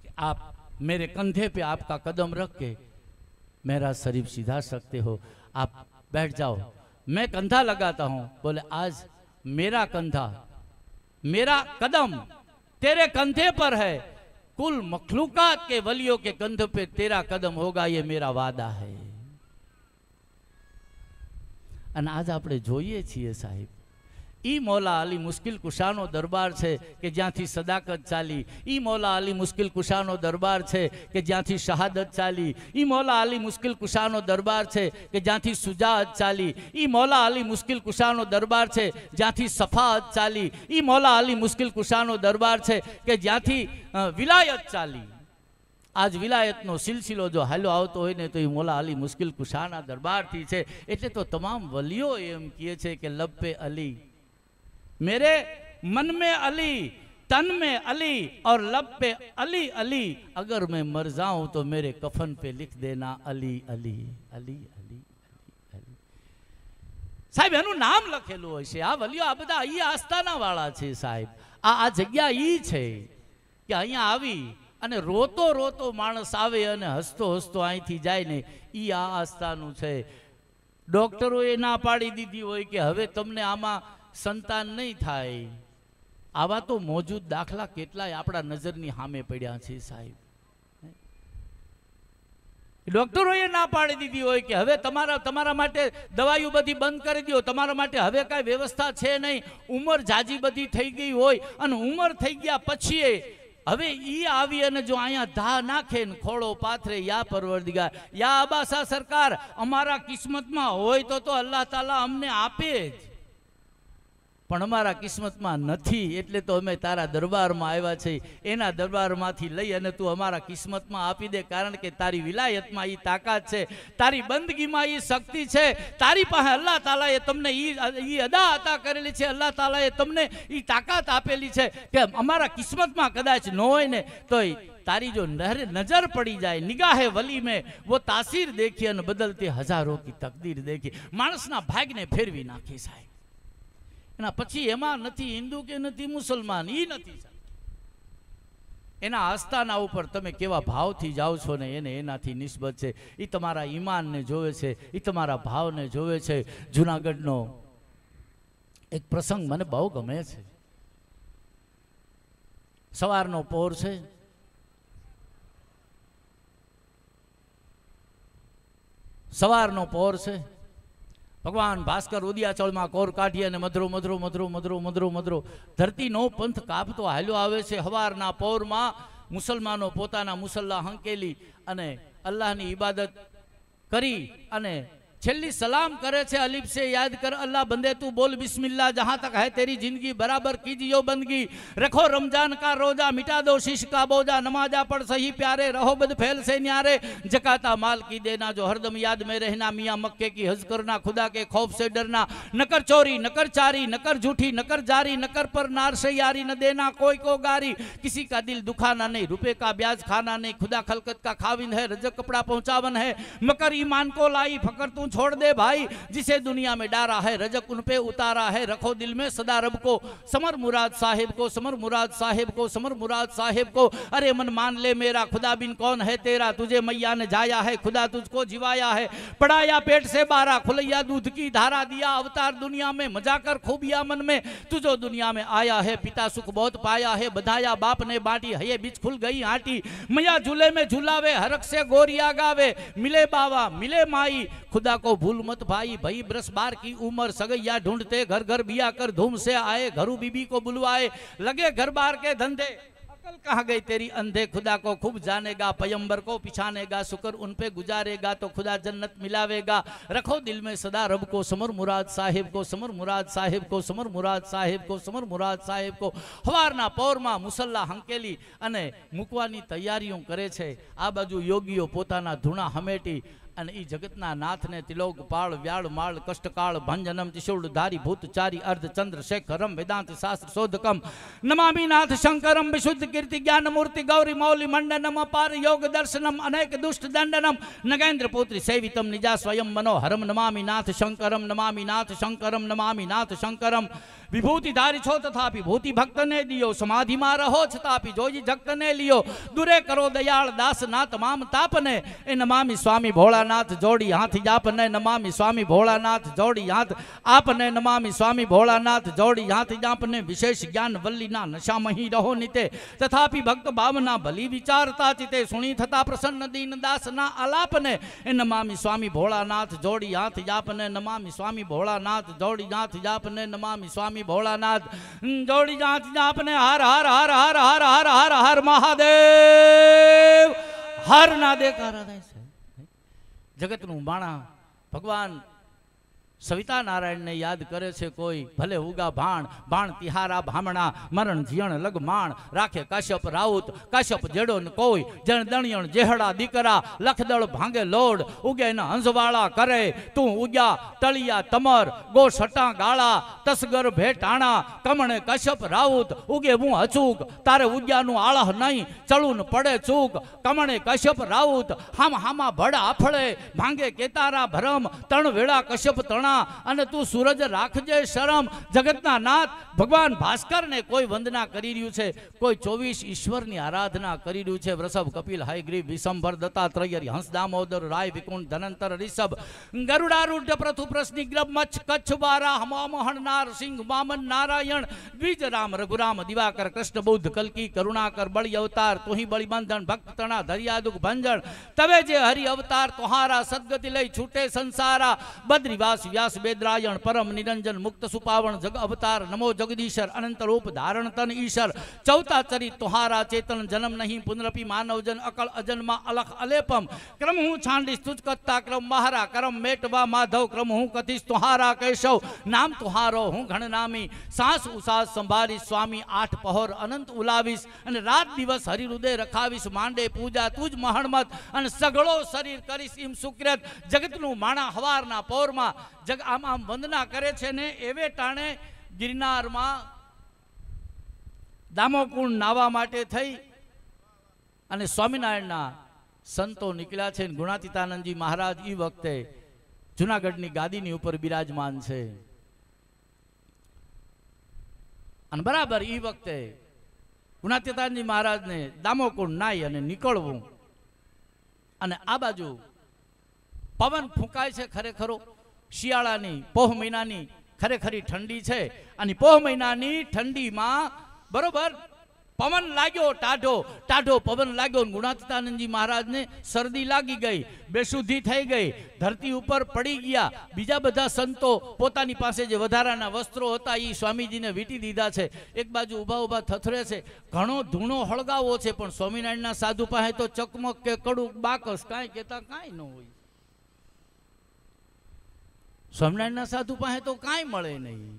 कि आप मेरे कंधे पे आपका कदम रख के मेरा शरीफ सीधा सकते हो. आप बैठ जाओ, मैं कंधा लगाता हूं. बोले आज मेरा कंधा, मेरा कदम तेरे कंधे पर है, कुल मखलूकात के वलियों के कंध पे तेरा कदम होगा, ये मेरा वादा है. અને આજ આપણે જોઈએ છીએ સાહેબ, ई मौला अली मुश्किल कुशानो दरबार है कि ज्यांथी सदाकत चाली. ई मौला अली मुश्किल कुशानो दरबार है कि ज्यांथी शहादत चाली. ई मौला अली मुश्किल कुशानो दरबार है कि ज्यांथी सुजात चाली. ई मौला अली मुश्किल कुशानो दरबार है ज्यांथी सफात चाली. ई मौला अली मुश्किल कुशानो दरबार है कि ज्यांथी विलायत चाली. आज विलायतनो सिलसिलो जो हालो आवतो होय ने तो ई मौला अली मुश्किल कुशाना दरबार थी छे. एटले तो तमाम वलियो एम कहे छे कि लब पे अली, मेरे मन में अली, तन में अली और लब पे अली अली, अगर मैं मर जाऊं तो मेरे कफन पे लिख देना अली अली अली अली अली. साहेब एनु नाम लखेलू होय छे. आ वलियो आ बधा ई आस्थाना वाळा छे साहेब. आ जग्या ई छे कि अहींया आवी અને રોતો રોતો માણસ આવે અને હસતો હસતો અહીંથી જાય ને, એ આ આસ્થાનું છે. ડોક્ટરોએ ના પાડી દીધી હોય કે હવે તમને આમાં સંતાન નહીં થાય. આવા તો મોજૂદ દાખલા કેટલાય આપણા નજરની સામે પડ્યા છે સાહેબ. ડોક્ટરોએ ના પાડી દીધી હોય કે હવે તમારા માટે દવાઈઓ બધી બંધ કરી દો, તમારા માટે હવે કાંઈ વ્યવસ્થા છે નહીં. ઉંમર જાજી બધી થઈ ગઈ હોય અને ઉંમર થઈ ગયા પછી હવે ઈ આવી અને જો અહીંયા धा नाखे ने खोड़ो पाथरे, या परवरदिगार, या अबासा सरकार, अमारा किस्मत में होय तो अल्लाह ताला अमने आपे ज, पण अमारा किस्मत में नथी. एटले तो अमे तारा दरबार में आव्या छे. एना दरबार मांथी लई अने तू अमारा किस्मत में आपी दे, कारण के तारी विलायत में ई ताकत छे, तारी बंदगी में ई शक्ति छे, तारी पासे अल्लाह तालाए तमने ई अदा अता करेली छे, अल्लाह तालाए तमने ई ताकत आपेली छे के अमारा किस्मत में कदाच न होय ने तो तारी जो नजर पड़ी जाए निगाहे वली में, वो तासीर देखी अने बदलती हजारों की तकदीर देखी, माणसना भाग्यने फेरवी नाखी साहेब. एना पछी एमा नथी हिंदू के नथी मुसलमान, ई नथी. एना आस्थाना उपर तमे केवा भावथी जाओ छो ने एने एनाथी निस्बत छे. ई तमारा ईमान ने जोवे छे, ई तमारा भाव ने जोवे छे. जूनागढ़नो एक प्रसंग मने बहु गमे छे. सवारनो पोर छे, सवारनो पोर छे. भगवान भास्कर उदियाचल में कोर काढ़ी अने मधुरो मधुरो मधुरो मधुरो मधुरो मधुरो धरती नो पंथ कापतो हाल्यो आवे छे. हवारना पोर में मुसलमानो पोताना मुसल्ला हंकेली अने अल्लाहनी इबादत करी अने छेली सलाम करे छे अलीफ से याद कर अल्लाह बंदे तू बोल बिस्मिल्लाह जहां तक है तेरी जिंदगी बराबर कीजियो बंदगी रखो रमजान का रोजा मिटा दो शीश का बोझा नमाजा पढ़ सही प्यारे रहो बदफेल से न्यारे जकाता माल की देना जो हरदम याद में रहना मियाँ मक्के की हज करना खुदा के खौफ से डरना न कर चोरी न कर चारी न कर झूठी न कर जारी न कर पर नार से यारी न देना कोई को गारी किसी का दिल दुखाना नहीं रुपए का ब्याज खाना नहीं खुदा खलकत का खाविंद है रजक कपड़ा पहुंचावन है मकर ईमान को लाई फकर तू छोड़ दे भाई जिसे दुनिया में डारा है रजक उन पे उतारा है रखो दिल में सदा रब को समर मुराद साहिब को समर मुराद साहिब को समर मुराद साहिब को अरे मन मान ले मेरा खुदा बिन कौन है तेरा तुझे मैया ने जाया है खुदा तुझको जिवाया है पढ़ाया पेट से बारा खुलैया दूध की धारा दिया अवतार दुनिया में मजा कर खूबिया मन में तुझो दुनिया में आया है पिता सुख बहुत पाया है बधाया बाप ने बांटी है बीच खुल गई आटी मैया झूले में झूलावे हरक से गोरिया गावे मिले बाबा मिले माई खुदा को भूल मत भाई भाई बरस बार की उम्र सगैया ढूंढते घर घर बिया कर धूम से आए घरू बीबी को बुलवाए लगे घर बार के धंधे अकल कहाँ गई तेरी अंधे खुदा को खूब जानेगा पयंबर को पिछानेगा शुक्र उन पे गुजारेगा तो खुदा जन्नत मिलावेगा रखो दिल में सदा रब को समर मुराद साहिब को समर मुराद साहिब को समर मुराद साहिब को समर मुराद साहिब को हवाરના પોરમાં મુસલ્લા હંકેલી અને મૂકવાની તૈયારીઓ કરે છે આ બાજુ યોગીઓ પોતાના ધૂણા હમેટી અને ઈ જગતના નાથને તિલોક પાળ વ્યાળ માળ કષ્ટકાળ ભંજનમ ત્રિશૂળ ધારી ભૂતચારી અર્ધ ચંદ્ર શેખરમ વેદાંત શાસ્ત્ર શોધકમ નમામી નાથ શંકરમ વિશુદ્ધ કીર્તિ જ્ઞાન મૂર્તિ ગૌરી મૌલી મંડનમ અપાર યોગ દર્શનમ અનેક દુષ્ટ દંડનમ નગેન્દ્ર પુત્રી સેવિતમ નિજા સ્વયં મનોહરમ નમામી નાથ શંકરમ નમામી નાથ શંકરમ નમામી નાથ શંકરમ विभूति धारी छो तथापि भूति भक्त ने दियो समाधि में रहो छतापि जोजी जगत ने लियो दूरे करो दयाल दास ना तमाम ताप ने ए नमामि स्वामी भोलानाथ जोड़ी हाथ जाप ने नमामि स्वामी भोलानाथ जोड़ी हाथ आप ने नमामि स्वामी भोलानाथ जोड़ी हाथ जाप ने विशेष ज्ञान वल्ली ना नशा मही रहो निते तथापि भक्त भावना भली विचारता चिते सुनी थता प्रसन्न दीन दास ना आलाप ने ए नमामि स्वामी भोलानाथ जोड़ी हाथ जाप ने नमामि स्वामी भोलानाथ जोड़ी हाथ जाप ने नमामि स्वामी भोलानाथ जोड़ी जांच आपने हर हर हर हर हर हर हर हर महादेव हर ना देखा हृदय से जगत नु बाणा भगवान सविता नारायण ने याद करे छे कोई भले उगा भाण बाण तिहारा भामणा मरण जियण लग माण राखे काश्यप राउत काश्यप जेड़ो न कोई जन दणियण जेहड़ा दीकरा लखदड़ भांगे लोड उगे न हंसवाड़ा करे तू उग्या तलिया तमर गो सटा गाड़ा तसगर भेटाणा कमणे काश्यप राउत उगे मु अचूक तारे उग्या नु आळह नहीं चलू न पड़े चूक कमणे काश्यप राउत हाम हामा भड़ आफड़े भांगे केतारा भरम तण वेड़ा काश्यप तणा અને તું સૂરજ રાખજે શરમ જગતના નાથ ભગવાન ભાસ્કર ને કોઈ વંદના કરી રહ્યું છે કોઈ 24 ઈશ્વરની આરાધના કરી રહ્યું છે વૃષભ કપિલ હયગ્રીવ વિશંભર દત્તાત્રેય હંસ દામોદર રાય વિકુંઠ ધનંતર રિષભ ગરુડારૂઢ પ્રથુ પ્રશ્નિગ્રભ મચ્છ કચ્છ બારા હમામહણ નાર સિંહ વામન નારાયણ દ્વિજ રામ રઘુરામ દિવાકર કૃષ્ણ બુદ્ધ કલ્કી કરુણાકર બળી અવતાર તુહી બળી બંધન ભક્ત તણા ધરિયા દુખ ભંજન તવે જે હરિ અવતાર તોહારા સદગતિ લઈ છૂટે સંસારા બદ્રીવાસ व्यास बेदरायण परम निरंजन मुक्त सुपावण जग अवतार नमो जगदीशर अनंत रूप धारण तन ईशर चौथा चरित तुहारा चेतन जन्म नहीं पुनरपि मानव जन अकल अजन्मा अलख अलेपम क्रम हूँ छांडिस तुझ कत्ता क्रम महारा करम मेटवा माधव क्रम हूँ कथिस तुहारा केशव नाम तुहारो हूँ घण नामी सांस उसास संभारी स्वामी आठ पहोर अनंत उलावीस अने रात दिवस हरि हृदय रखावीस मांडे पूजा तुझ महणमत अने सगळो शरीर करीस इम सुकृत जगतनु माणा हवाરના પોરમાં जग आम आम वंदना करे छे ने एवे टाणे गिरनार में दामोकुंड नावा माटे थई अने स्वामीनारायणना संतो निकळ्या छे गुणातीतानंदजी महाराज ई वखते जूनागढ़नी गादीनी उपर बिराजमान छे अने बराबर ई वखते गुणातीतानंदजी महाराज ने दामोकुंड नाई अने निकळवुं अने आ बाजू पवन फूंकाय छे खरेखरो शियाळानी पोह महीनानी खरेखरी ठंडी छे अने पोह महीनानी ठंडी में बरोबर पवन लाग्यो टाढो टाढो पवन लाग्यो गुणातीतानंदजी महाराज ने सर्दी लागी गई बेशुद्धि थई गई धरती ऊपर पड़ी गया बीजा बधा संतो पोतानी पासे जे वधाराना वस्त्रों हता ई स्वामीजी ने वीटी दीधा छे एक बाजू उभा उभा थथरे छे घणो धूणो हळगावो छे पण स्वामीनारायणना साधु पासे तो चकमक के कड़ू बाकस काई केता काई न होय સ્વામિનારાયણના સાધુ પાસે તો કાંઈ મળે નહીં.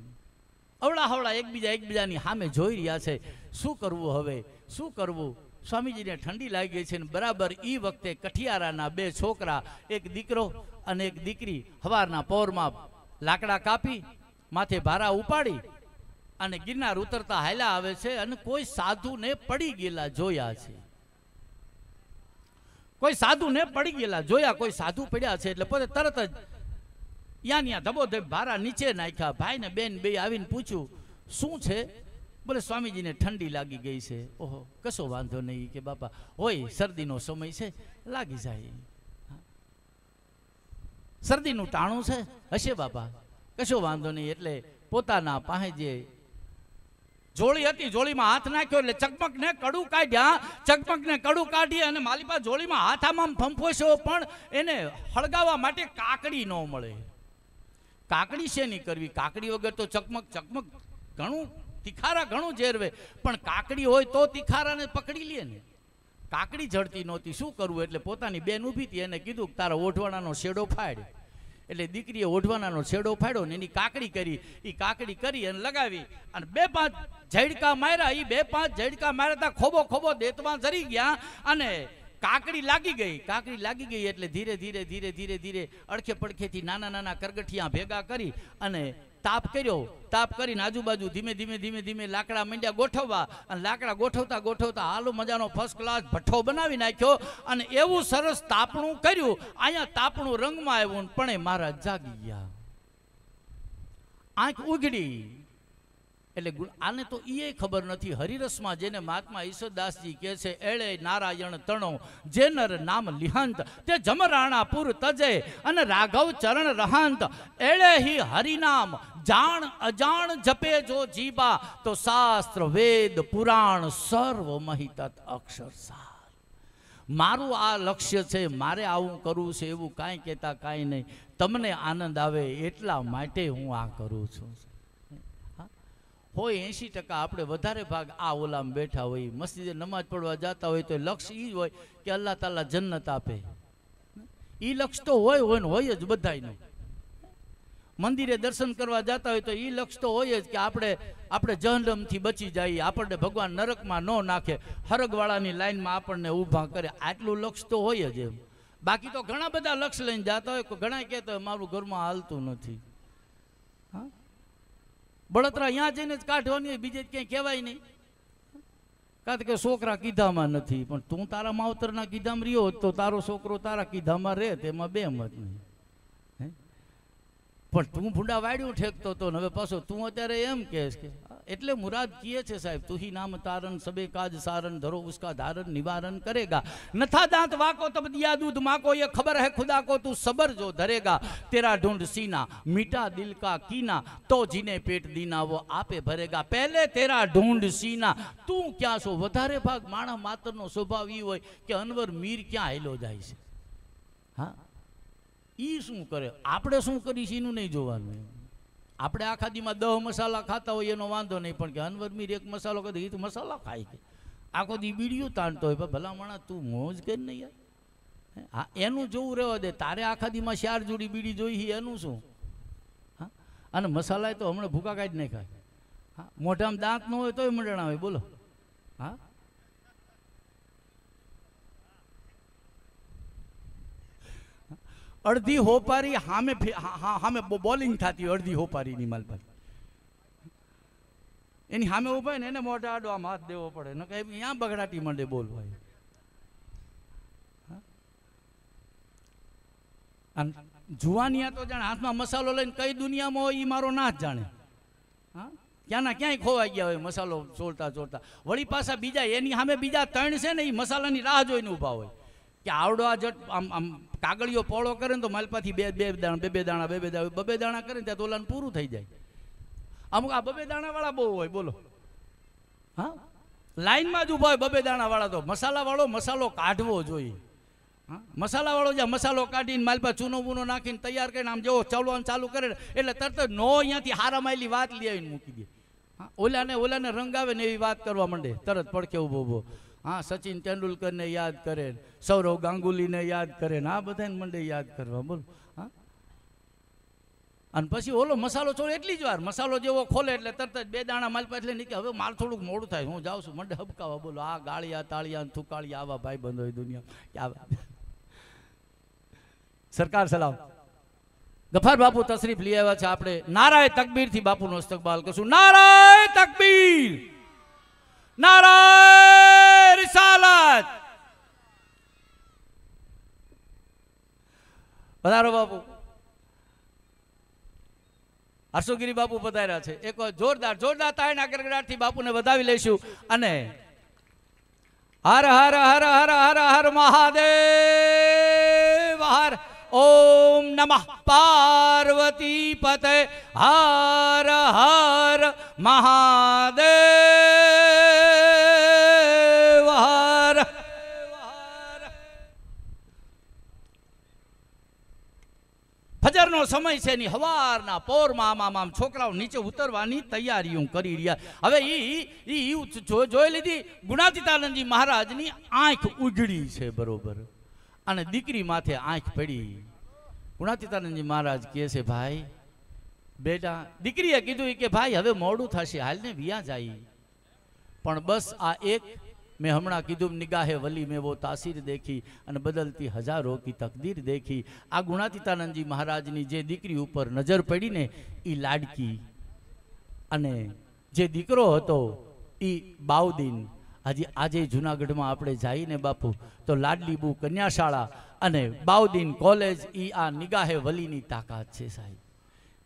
અવળા હવળા એકબીજાની સામે જોઈ રહ્યા છે. શું કરવું હવે, શું કરવું? સ્વામીજીને ઠંડી લાગી ગઈ છે ને બરાબર એ વખતે કઠિયારાના 2 છોકરા, એક દીકરો અને એક દીકરી, હવારના પહોરમાં લાકડા કાપી માથે ભારા ઉપાડી અને ગિરનાર ઉતરતા હાલ્યા આવે છે અને કોઈ સાધુને પડી ગયેલા જોયા છે. કોઈ સાધુને પડી ગયેલા જોયા, કોઈ સાધુ પડ્યા છે એટલે પોતે તરત જ યા ધબોધબ ભારા નીચે નાખ્યા. ભાઈને બેન બે આવીને પૂછ્યું શું છે? બોલે સ્વામીજીને ઠંડી લાગી ગઈ છે. ઓહો, કશો વાંધો નહીં કે બાપા, હોય શરદીનો સમય છે, લાગી જાય. શરદીનું ટાણું છે, હશે બાપા, કશો વાંધો નહીં. એટલે પોતાના પાસે જે જોળી હતી જોળીમાં હાથ નાખ્યો એટલે ચકમકને કડું કાઢ્યા. ચકમકને કડું કાઢી અને માલિપા જોળીમાં હાથ આમાં ફંફોસ્યો પણ એને હળગાવવા માટે કાકડી ન મળે. કાકડી શેની કરવી? કાકડી વગર તો ચકમક ઘણું તિખારા ઘણું ઝેરવે, પણ કાકડી હોય તો તિખારાને પકડી લે ને. કાકડી જડતી નહોતી, શું કરવું? એટલે પોતાની બેન ઊભી હતી, એને કીધું કે તારા ઓઢવાણાનો શેડો ફાડ. એટલે દીકરીએ ઓઢવાણાનો છેડો ફાડ્યો ને એની કાકડી કરી. એ કાકડી કરી અને લગાવી અને 2-5 ઝડકા માર્યા. એ 2-5 ઝડકા માર્યા ખોબો ખોબો દેતમાં જરી ગયા અને કાકડી લાગી ગઈ. કાકડી લાગી ગઈ એટલે ધીરે ધીરે અડખે પડખેથી નાના કરગઠિયા ભેગા કરી અને તાપ કર્યો. તાપ કરીને આજુબાજુ ધીમે લાકડા માંડ્યા ગોઠવવા અને લાકડા ગોઠવતા હાલો મજાનો ફર્સ્ટ ક્લાસ ભઠ્ઠો બનાવી નાખ્યો અને એવું સરસ તાપણું કર્યું. અહીંયા તાપણું રંગમાં આવ્યું પણ મહારાજ જાગી ગયા, આંખ ઉઘડી. એટલે આને તો એ ખબર નથી. હરિરસમાં જેને મહાત્મા ઈશ્વરદાસજી કહે છે, એળે નારાયણ તણો જે નર નામ લિહંત તે જમરાણા પુર તજે અને રાઘવ ચરણ રહાંત એળે હિ હરિનામ જાણ અજાણ જપે જો જીબા તો શાસ્ત્ર વેદ પુરાણ સર્વ મહિતત અક્ષર સાર. મારું આ લક્ષ્ય છે, મારે આવું કરવું છે, એવું કાંઈ કહેતા કાંઈ નહીં. તમને આનંદ આવે એટલા માટે હું આ કરું છું. હોય 80% આપણે વધારે ભાગ આ ઓલામાં બેઠા હોય, મસ્જિદે નમાજ પડવા જતા હોય તો લક્ષ્ય એ જ હોય કે અલ્લાહ તાલા જન્નત આપે. એ લક્ષ્ય તો હોય જ બધાયનું. મંદિરે દર્શન કરવા જતા હોય તો એ લક્ષ્ય તો હોય જ કે આપણે જહન્નમથી બચી જઈએ, આપણને ભગવાન નરકમાં ન નાખે, હરગવાળાની લાઈનમાં આપણને ઊભા કરે. આટલું લક્ષ્ય તો હોય જ. એમ બાકી તો ઘણા બધા લક્ષ્ય લઈને જતા હોય. ઘણા કહેતા હોય મારું ઘરમાં હાલતું નથી. હા, બળતરા અહીંયા જઈને જ કાઢવાની હોય, બીજે ક્યાંય કહેવાય નહીં. કારણ કે છોકરા કીધામાં નથી, પણ તું તારા માવતરના કીધામાં રહ્યો તો તારો છોકરો તારા કીધામાં રહે, તેમાં બે મત નહીં. પણ તું ભૂંડા વાડ્યું ઠેકતો તો હવે પાછો તું અત્યારે એમ કહેશ કે એટલે મુરાદ કીએ છે સાહેબ, તું હી નામ તારન સબે કાજ સારન ધરો ઉસકા ધારન નિવારણ કરેગા. નથા દાંત વાકો તબ દિયા दूध माँ को ये खबर है खुदा को तू सबर जो धरेगा तेरा ढूंढ सीना मीठा दिल का कीना तो जीने पेट दीना वो आपे भरेगा पहले तेरा ढूंढ सीना. તું ક્યાં છો? વધારે ભાગ માણસ માત્રનો સ્વભાવ એ હોય કે અનવર મીર ક્યાં હેલો જાય છે. હા, ઈ શું કરે, આપણે શું કરીશ એનું નહીં જોવાનું. આપણે આખા દીમાં 10 મસાલા ખાતા હોય એનો વાંધો નહીં, પણ કે અનવર મીર એક મસાલો કરી તો મસાલા ખાય કે આખો દી બીડીયું તાણતો હોય. ભલા માણસ તું મોજ કરી ને યાર. હા, એનું જોવું રહેવા દે. તારે આખા દીમાં 4 જોડી બીડી જોઈ એનું શું? હા, અને મસાલા તો હમણાં ભૂકા કાઢી નહીં ખાય. હા, મોઢામાં દાંત ન હોય તોય મંડણા હોય. બોલો. હા, અડધી હોપારી સામે બોલિંગ થતી હોય, અડધી હોપારીની માલપારી એની સામે ઉભા ને એને મોઢા આડો આમ હાથ દેવો પડે ને કઈ ત્યાં બગડાટી માંડે બોલવા. જુવાનિયા તો જાણે હાથમાં મસાલો લઈને કઈ દુનિયામાં હોય એ મારો નાથ જાણે. હા, ક્યાંના ક્યાંય ખોવાઈ ગયા હોય મસાલો ચોરતા. વળી પાછા બીજા એની સામે બીજા 3 છે ને એ મસાલાની રાહ જોઈને ઊભા હોય કે આવડો આ જટ આમ કાગળિયો પોળો કરે ને તો માલપાથી બે દાણા કરે ને ત્યાં તો ઓલાને પૂરું થઈ જાય. અમુક આ 2 દાણા વાળા બહુ હોય. બોલો. હા, લાઈનમાં જ ઊભા હોય 2 દાણા વાળા. તો મસાલા વાળો મસાલો કાઢવો જોઈએ. હા, મસાલા વાળો જ્યાં મસાલો કાઢીને માલપા ચૂનો બૂનો નાખીને તૈયાર કરીને આમ જેવો ચલવાનું ચાલુ કરે એટલે તરત નો અહીંયાથી હારા માયલી વાત લઈ આવીને મૂકી દે. હા, ઓલાને રંગ આવે ને એવી વાત કરવા માંડે તરત પડખે ઊભો. હા, સચિન તેંડુલકરને યાદ કરે, સૌરવ ગાંગુલીને યાદ કરે ને આ બધાને મંડે યાદ કરવા. બોલો. હા, અને પછી ઓલો મસાલો છોડે એટલી જ વાર મસાલો જેવો ખોલે એટલે તરત જ 2 દાણા માલ પાસે નીકળે. હવે મારે થોડુંક મોડું થાય, હું જાઉં છું, મંડે હબકાવા. બોલો આ ગાળિયા તાળિયા થુકાળિયા આવા ભાઈ બંધ હોય દુનિયા. સરકાર સલામ. ગફાર બાપુ તશરીફ લઈ આવ્યા છે. આપણે નારાય તકબીર થી બાપુનો ઇસ્તકબાલ કરશું. નારાય તકબીર, નારાય રિસાલત. પધારો બાપુ. હર્ષોગીરી બાપુ પધાર્યા છે. એક જોરદાર જોરદાર તાળીના ગડગડાટથી બાપુને વધાવી લઈશું. અને હર હર હર હર હર હર મહાદેવ હર. ઓમ નમઃ પાર્વતી પતે. હર હર મહાદેવ હર. ફજરનો સમય છે ની હવારના પોરમાં આમ છોકરાઓ નીચે ઉતરવાની તૈયારીઓ કરી રહ્યા. હવે ઈ જોઈ લીધી ગુણાતીતાનંદજી મહારાજની આંખ ઉઘડી છે બરોબર, અને દીકરી માથે આંખ પડી. ગુણાતીતાનંદજી મહારાજ કહે છે ભાઈ બેટા, દીકરીએ કીધું કે ભાઈ હવે મોડું થશે, હાલને વિયા જાય. પણ બસ આ એક મેં હમણાં કીધું નિગાહે વલી મેં વો તાસીર દેખી અને બદલતી હજારો કી તકદીર દેખી. આ ગુણાતીતાનંદજી મહારાજની જે દીકરી ઉપર નજર પડી ને એ લાડકી, અને જે દીકરો હતો એ બાઉદીન. હજી આજે જુનાગઢમાં આપણે જઈને બાપુ તો લાડલી બુ કન્યાશાળા અને બાઉદીન કોલેજ એ આ નિગાહે વલીની તાકાત છે સાહેબ.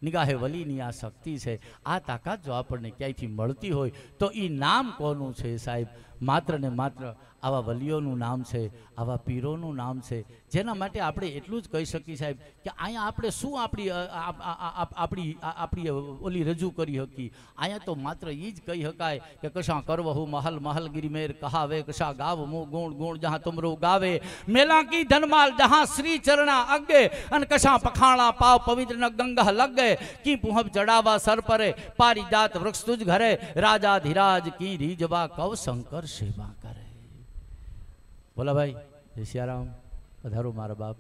નિગાહે વલીની આ શક્તિ છે. આ તાકાત જો આપણને ક્યાંયથી મળતી હોય તો એ નામ કોનું છે સાહેબ? માત્ર ને માત્ર આવા વલીઓનું નામ છે, આવા પીરોનું નામ છે, જેના માટે આપણે એટલું જ કહી શકીએ સાહેબ કે અહીંયા આપણે શું આપણી ઓલી રજૂ કરી શકી. અહીંયા તો માત્ર એ જ કહી શકાય કે કશા કરવહુ મહલ મહલ ગિરિમેર કહાવે, કશા ગાવ મો ગુણ ગુણ જहाँ तुमरो गावे, मेला की धनमाल जहाँ श्री चरणा अगे, અને કશા પખાણા પાવ પવિત્ર ન ગંગા લગ ગए, કી પુહબ ચડાવા સર પરે, પારિજાત વૃક્ષ તુજ ઘરે, રાજા ધીરાજ કી રીજવા કવ શંકર સેવા કરે. બોલા ભાઈ જય સિયારામ. પધારો મારા બાપ.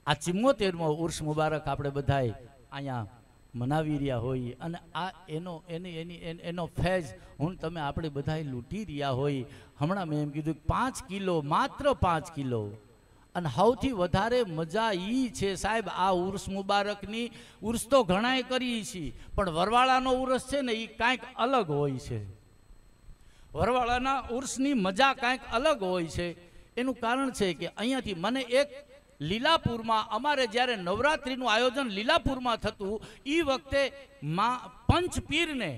આ 74મો ઉર્સ મુબારક આપણે બધાય અહીંયા મનાવી રહ્યા હોય, અને આ એનો ફેજ હું તમે આપણે બધાય લૂંટી રહ્યા હોય. હમણાં મેં એમ કીધું 5 કિલો, માત્ર 5 કિલો. અને સૌથી વધારે મજા ઈ છે સાહેબ આ ઉર્સ મુબારકની. ઉર્સ તો ઘણાય કરી છે, પણ વરવાળાનો ઉર્સ છે ને એ કાંઈક અલગ હોય છે. વરવાળાના ઉર્સની મજા કાંઈક અલગ હોય છે. એનું કારણ છે કે અહીંયાથી મને એક લીલાપુરમાં અમારે જ્યારે નવરાત્રિનું આયોજન લીલાપુરમાં થતું એ વખતે પંચપીરને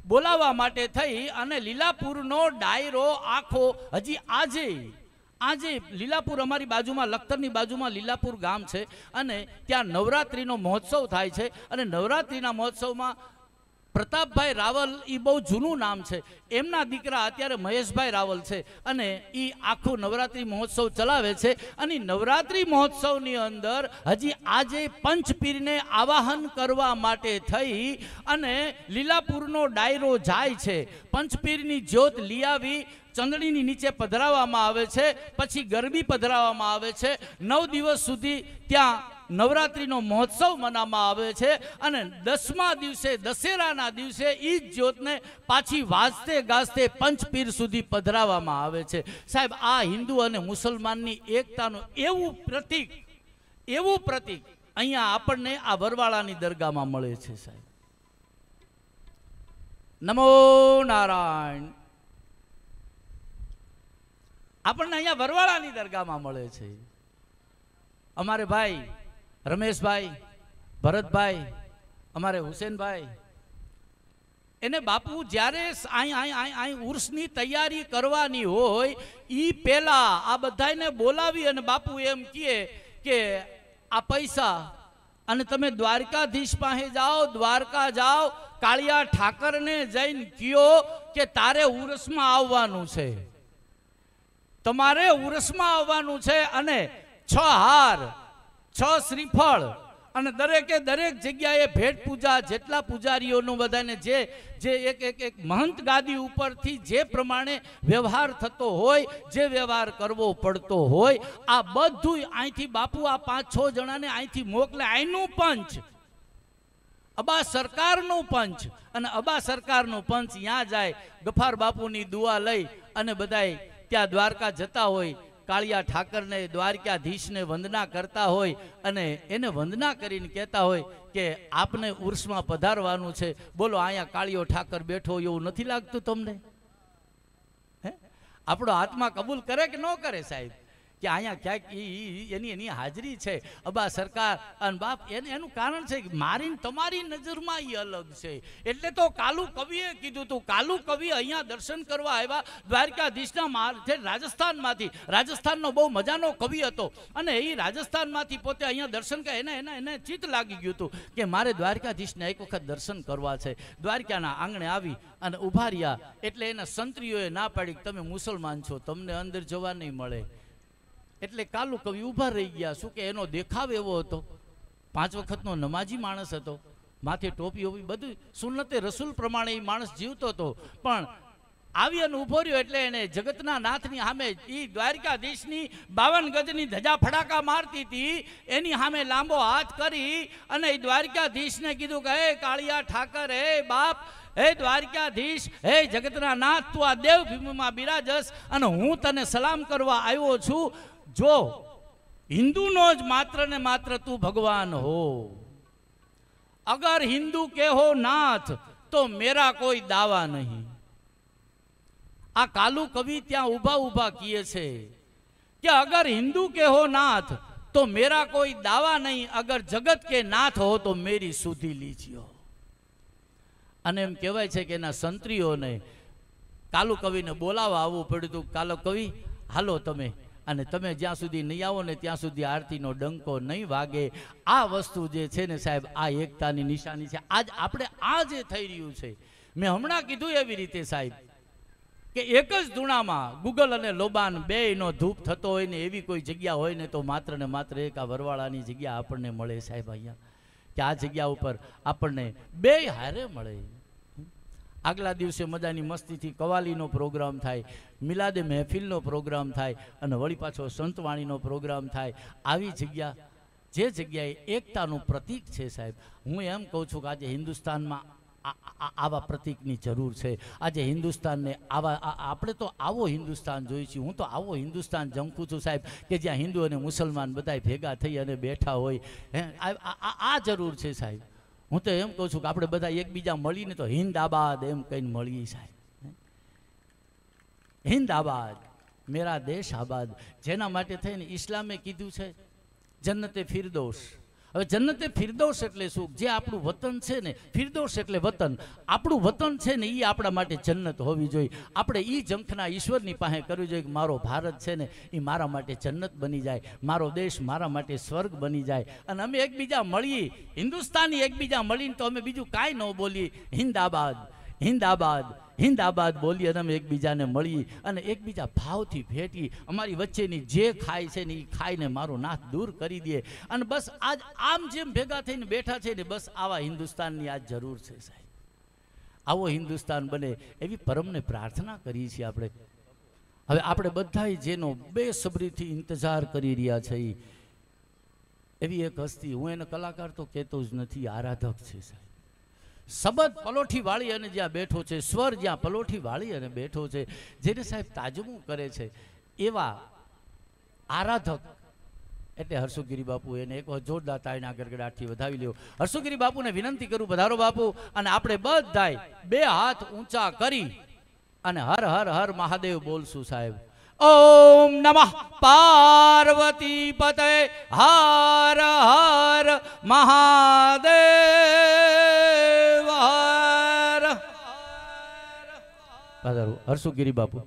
બોલાવવા માટે થઈ અને લીલાપુરનો ડાયરો આખો હજી આજે લીલાપુર અમારી બાજુમાં લખતરની બાજુમાં લીલાપુર ગામ છે, અને ત્યાં નવરાત્રિનો મહોત્સવ થાય છે. અને નવરાત્રિના મહોત્સવમાં પ્રતાપભાઈ રાવલ એ બહુ જૂનું નામ છે, એમના દીકરા અત્યારે મહેશભાઈ રાવલ છે, અને એ આખું નવરાત્રિ મહોત્સવ ચલાવે છે. અને નવરાત્રિ મહોત્સવની અંદર હજી આજે પંચપીરને આવાહન કરવા માટે થઈ અને લીલાપુરનો ડાયરો જાય છે. પંચપીરની જ્યોત લઈ આવી ચંદડીની નીચે પધરાવવામાં આવે છે, પછી ગરબી પધરાવવામાં આવે છે. 9 દિવસ સુધી ત્યાં નવરાત્રિનો મહોત્સવ મનાવવામાં આવે છે. અને 10મા દિવસે દશેરાના દિવસે એ જ જ્યોતને પાછી વાજતે ગાજતે પંચપીર સુધી પધરાવવામાં આવે છે. સાહેબ આ હિન્દુ અને મુસલમાનની એકતાનું એવું પ્રતીક અહીંયા આપણને આ વરવાળાની દરગાહમાં મળે છે સાહેબ. નમો નારાયણ. આપણને અહીંયા વરવાળાની દરગાહમાં મળે છે. અમારે ભાઈ રમેશભાઈ, ભરતભાઈ, અમારે હુસેનભાઈ, એને બાપુ જ્યારે અહીં ઉર્સની તૈયારી કરવાની હોય એ પહેલા આ બધાને બોલાવી અને બાપુ એમ કહે કે આ પૈસા અને તમે દ્વારકાધીશ પાસે જાઓ, દ્વારકા જાઓ, કાળિયા ઠાકરને જઈને કહો કે તારે ઉર્સમાં આવવાનું છે, તમારે ઉર્સમાં આવવાનું છે. અને 6 હાર, 6 શ્રીફળ અને દરેકે દરેક જગ્યાએ ભેટ પૂજા જેટલા પૂજારીઓનું બધાને જે જે એક મહંત ગાદી ઉપરથી જે પ્રમાણે વ્યવહાર થતો હોય, જે વ્યવહાર કરવો પડતો હોય, આ બધું અહીંથી બાપુ આ 5-6 જણાને અહીંથી મોકલે. અહીંનું પંચ, અબા સરકારનું પંચ, અને અબા સરકારનું પંચ ત્યાં જાય, ગફાર બાપુની દુઆ લઈ અને બધાય ત્યાં દ્વારકા જતા હોય, કાળિયા ઠાકરને દ્વારકાધીશને વંદના કરતા હોય અને એને વંદના કરીને કહેતા હોય કે આપને ઉર્સમાં પધારવાનું છે. બોલો, અહીંયા કાળિયો ઠાકર બેઠો એવું નથી લાગતું તમને? હે, આપણો આત્મા કબૂલ કરે કે ન કરે સાહેબ? કે અહીંયા ક્યાંક એની હાજરી છે. અબા સરકાર અને બાપ એનું કારણ છે કે મારી તમારી નજરમાં એ અલગ છે. એટલે તો કાલુ કવિએ કીધું હતું, કાલુ કવિ અહીંયા દર્શન કરવા આવ્યા દ્વારકાધીશના રાજસ્થાનમાંથી. રાજસ્થાનનો બહુ મજાનો કવિ હતો અને એ રાજસ્થાનમાંથી પોતે અહીંયા દર્શન કરે. એને ચિત્ત લાગી ગયું હતું કે મારે દ્વારકાધીશને એક વખત દર્શન કરવા છે. દ્વારકાના આંગણે આવી અને ઊભા રહ્યા એટલે એના સંત્રીઓએ ના પાડી કે તમે મુસલમાન છો, તમને અંદર જવા નહીં મળે. એટલે કાલુ કવિ ઊભા રહી ગયા. શું કે એનો દેખાવ એવો હતો, 5 વખતનો નમાજી માણસ હતો, માથે ટોપી ઓપી બધું સુન્નતે રસૂલ પ્રમાણે એ માણસ જીવતો હતો. પણ આવી અને ઊભો રહ્યો એટલે એને જગતના નાથની સામે એ દ્વારકાધીશની 52 ગજની ધજા ફડાકા મારતી હતી, એની સામે લાંબો હાથ કરી અને એ દ્વારકાધીશને કીધું કે હે કાળિયા ઠાકર, હે બાપ, હે દ્વારકાધીશ, હે જગતના નાથ, તું આ દેવભૂમિમાં બિરાજસ અને હું તને સલામ કરવા આવ્યો છું. જો હિન્દુનો જ માત્ર ને માત્ર તું ભગવાન હો, અગર હિન્દુ કે હો નાથ તો મેરા કોઈ દાવા નહીં. આ કાલુ કવિ ત્યાં ઊભા ઊભા કહે છે કે અગર હિન્દુ કે હો નાથ તો મેરા કોઈ દાવા નહીં, અગર જગત કે નાથ હો તો મેરી સુધી લીજ્યો. અને એમ કહેવાય છે કે એના સંત્રીઓને કાલુ કવિને બોલાવવા આવવું પડ્યું હતું. કાલુ કવિ હાલો તમે, અને તમે જ્યાં સુધી નહીં આવો ને ત્યાં સુધી આરતીનો ડંકો નહીં વાગે. આ વસ્તુ જે છે ને સાહેબ, આ એકતાની નિશાની છે. આજ આપણે આ જે થઈ રહ્યું છે, મેં હમણાં કીધું એવી રીતે સાહેબ કે એક જ ધૂણામાં ગુગલ અને લોબાન બેયનો ધૂપ થતો હોય ને એવી કોઈ જગ્યા હોય ને તો માત્ર ને માત્ર એક આ વરવાળાની જગ્યા આપણને મળે સાહેબ અહીંયા, કે આ જગ્યા ઉપર આપણને બે હારે મળે. આગલા દિવસે મજાની મસ્તીથી કવાલીનો પ્રોગ્રામ થાય, મિલાદે મહેફિલનો પ્રોગ્રામ થાય અને વળી પાછો સંતવાણીનો પ્રોગ્રામ થાય. આવી જગ્યા જે જગ્યાએ એકતાનું પ્રતીક છે સાહેબ, હું એમ કહું છું કે આજે હિન્દુસ્તાનમાં આવા પ્રતીકની જરૂર છે. આજે હિન્દુસ્તાનને આવા આપણે તો આવો હિન્દુસ્તાન જોઈએ છીએ. હું તો આવો હિન્દુસ્તાન ઝંખું છું સાહેબ કે જ્યાં હિન્દુ અને મુસલમાન બધાય ભેગા થઈ અને બેઠા હોય. આ જરૂર છે સાહેબ. હું તો એમ કહું છું કે આપણે બધા એકબીજા મળીને તો હિન્દ આબાદ એમ કહીને મળીએ સાહેબ. હિન્દ આબાદ, મેરા દેશ આબાદ, જેના માટે થઈને ઇસ્લામે કીધું છે જન્નતે ફિરદૌસ. હવે જન્નતે ફિરદૌસ એટલે શું? જે આપણું વતન છે ને, ફિરદૌસ એટલે વતન, આપણું વતન છે ને એ આપણા માટે જન્નત હોવી જોઈએ. આપણે એ ઝંખના ઈશ્વરની પાસે કરવી જોઈએ કે મારો ભારત છે ને એ મારા માટે જન્નત બની જાય, મારો દેશ મારા માટે સ્વર્ગ બની જાય. અને અમે એકબીજા મળીએ, હિન્દુસ્તાની એકબીજા મળીને તો અમે બીજું કાંઈ ન બોલીએ, હિન્દ આબાદ, હિન્દ આબાદ, હિન્દ આબાદ બોલીએ અને અમે એકબીજાને મળીએ અને એકબીજા ભાવથી ભેટીએ. અમારી વચ્ચેની જે ખાય છે ને એ ખાઈને મારો નાથ દૂર કરી દે. અને બસ આજ આમ જેમ ભેગા થઈને બેઠા છે ને, બસ આવા હિન્દુસ્તાનની આજ જરૂર છે સાહેબ. આવો હિન્દુસ્તાન બને એવી પરમને પ્રાર્થના કરીએ છીએ આપણે. હવે આપણે બધાય જેનો બેસબરીથી ઇંતજાર કરી રહ્યા છે એવી એક હસ્તી, હું એને કલાકાર તો કહેતો જ નથી, આરાધક છે સાહેબ. શબ્દ પલોઠી વાળી અને જ્યાં બેઠો છે, સ્વર જ્યાં પલોઠી વાળી અને બેઠો છે, જેને સાહેબ તાજમું કરે છે એવા આરાધક એટલે હર્ષુગીરી બાપુ. એને એક જોરદાર તાળીના ગડગડાટથી વધાવી લ્યો. હર્ષુગીરી બાપુને વિનંતી કરું, પધારો બાપુ. અને આપણે બધાય બે હાથ ઊંચા કરી અને હર હર હર મહાદેવ બોલશું સાહેબ. ઓમ નમઃ પાર્વતી પતે હર હર મહાદેવ હર. હર્ષુગીરી બાપુ.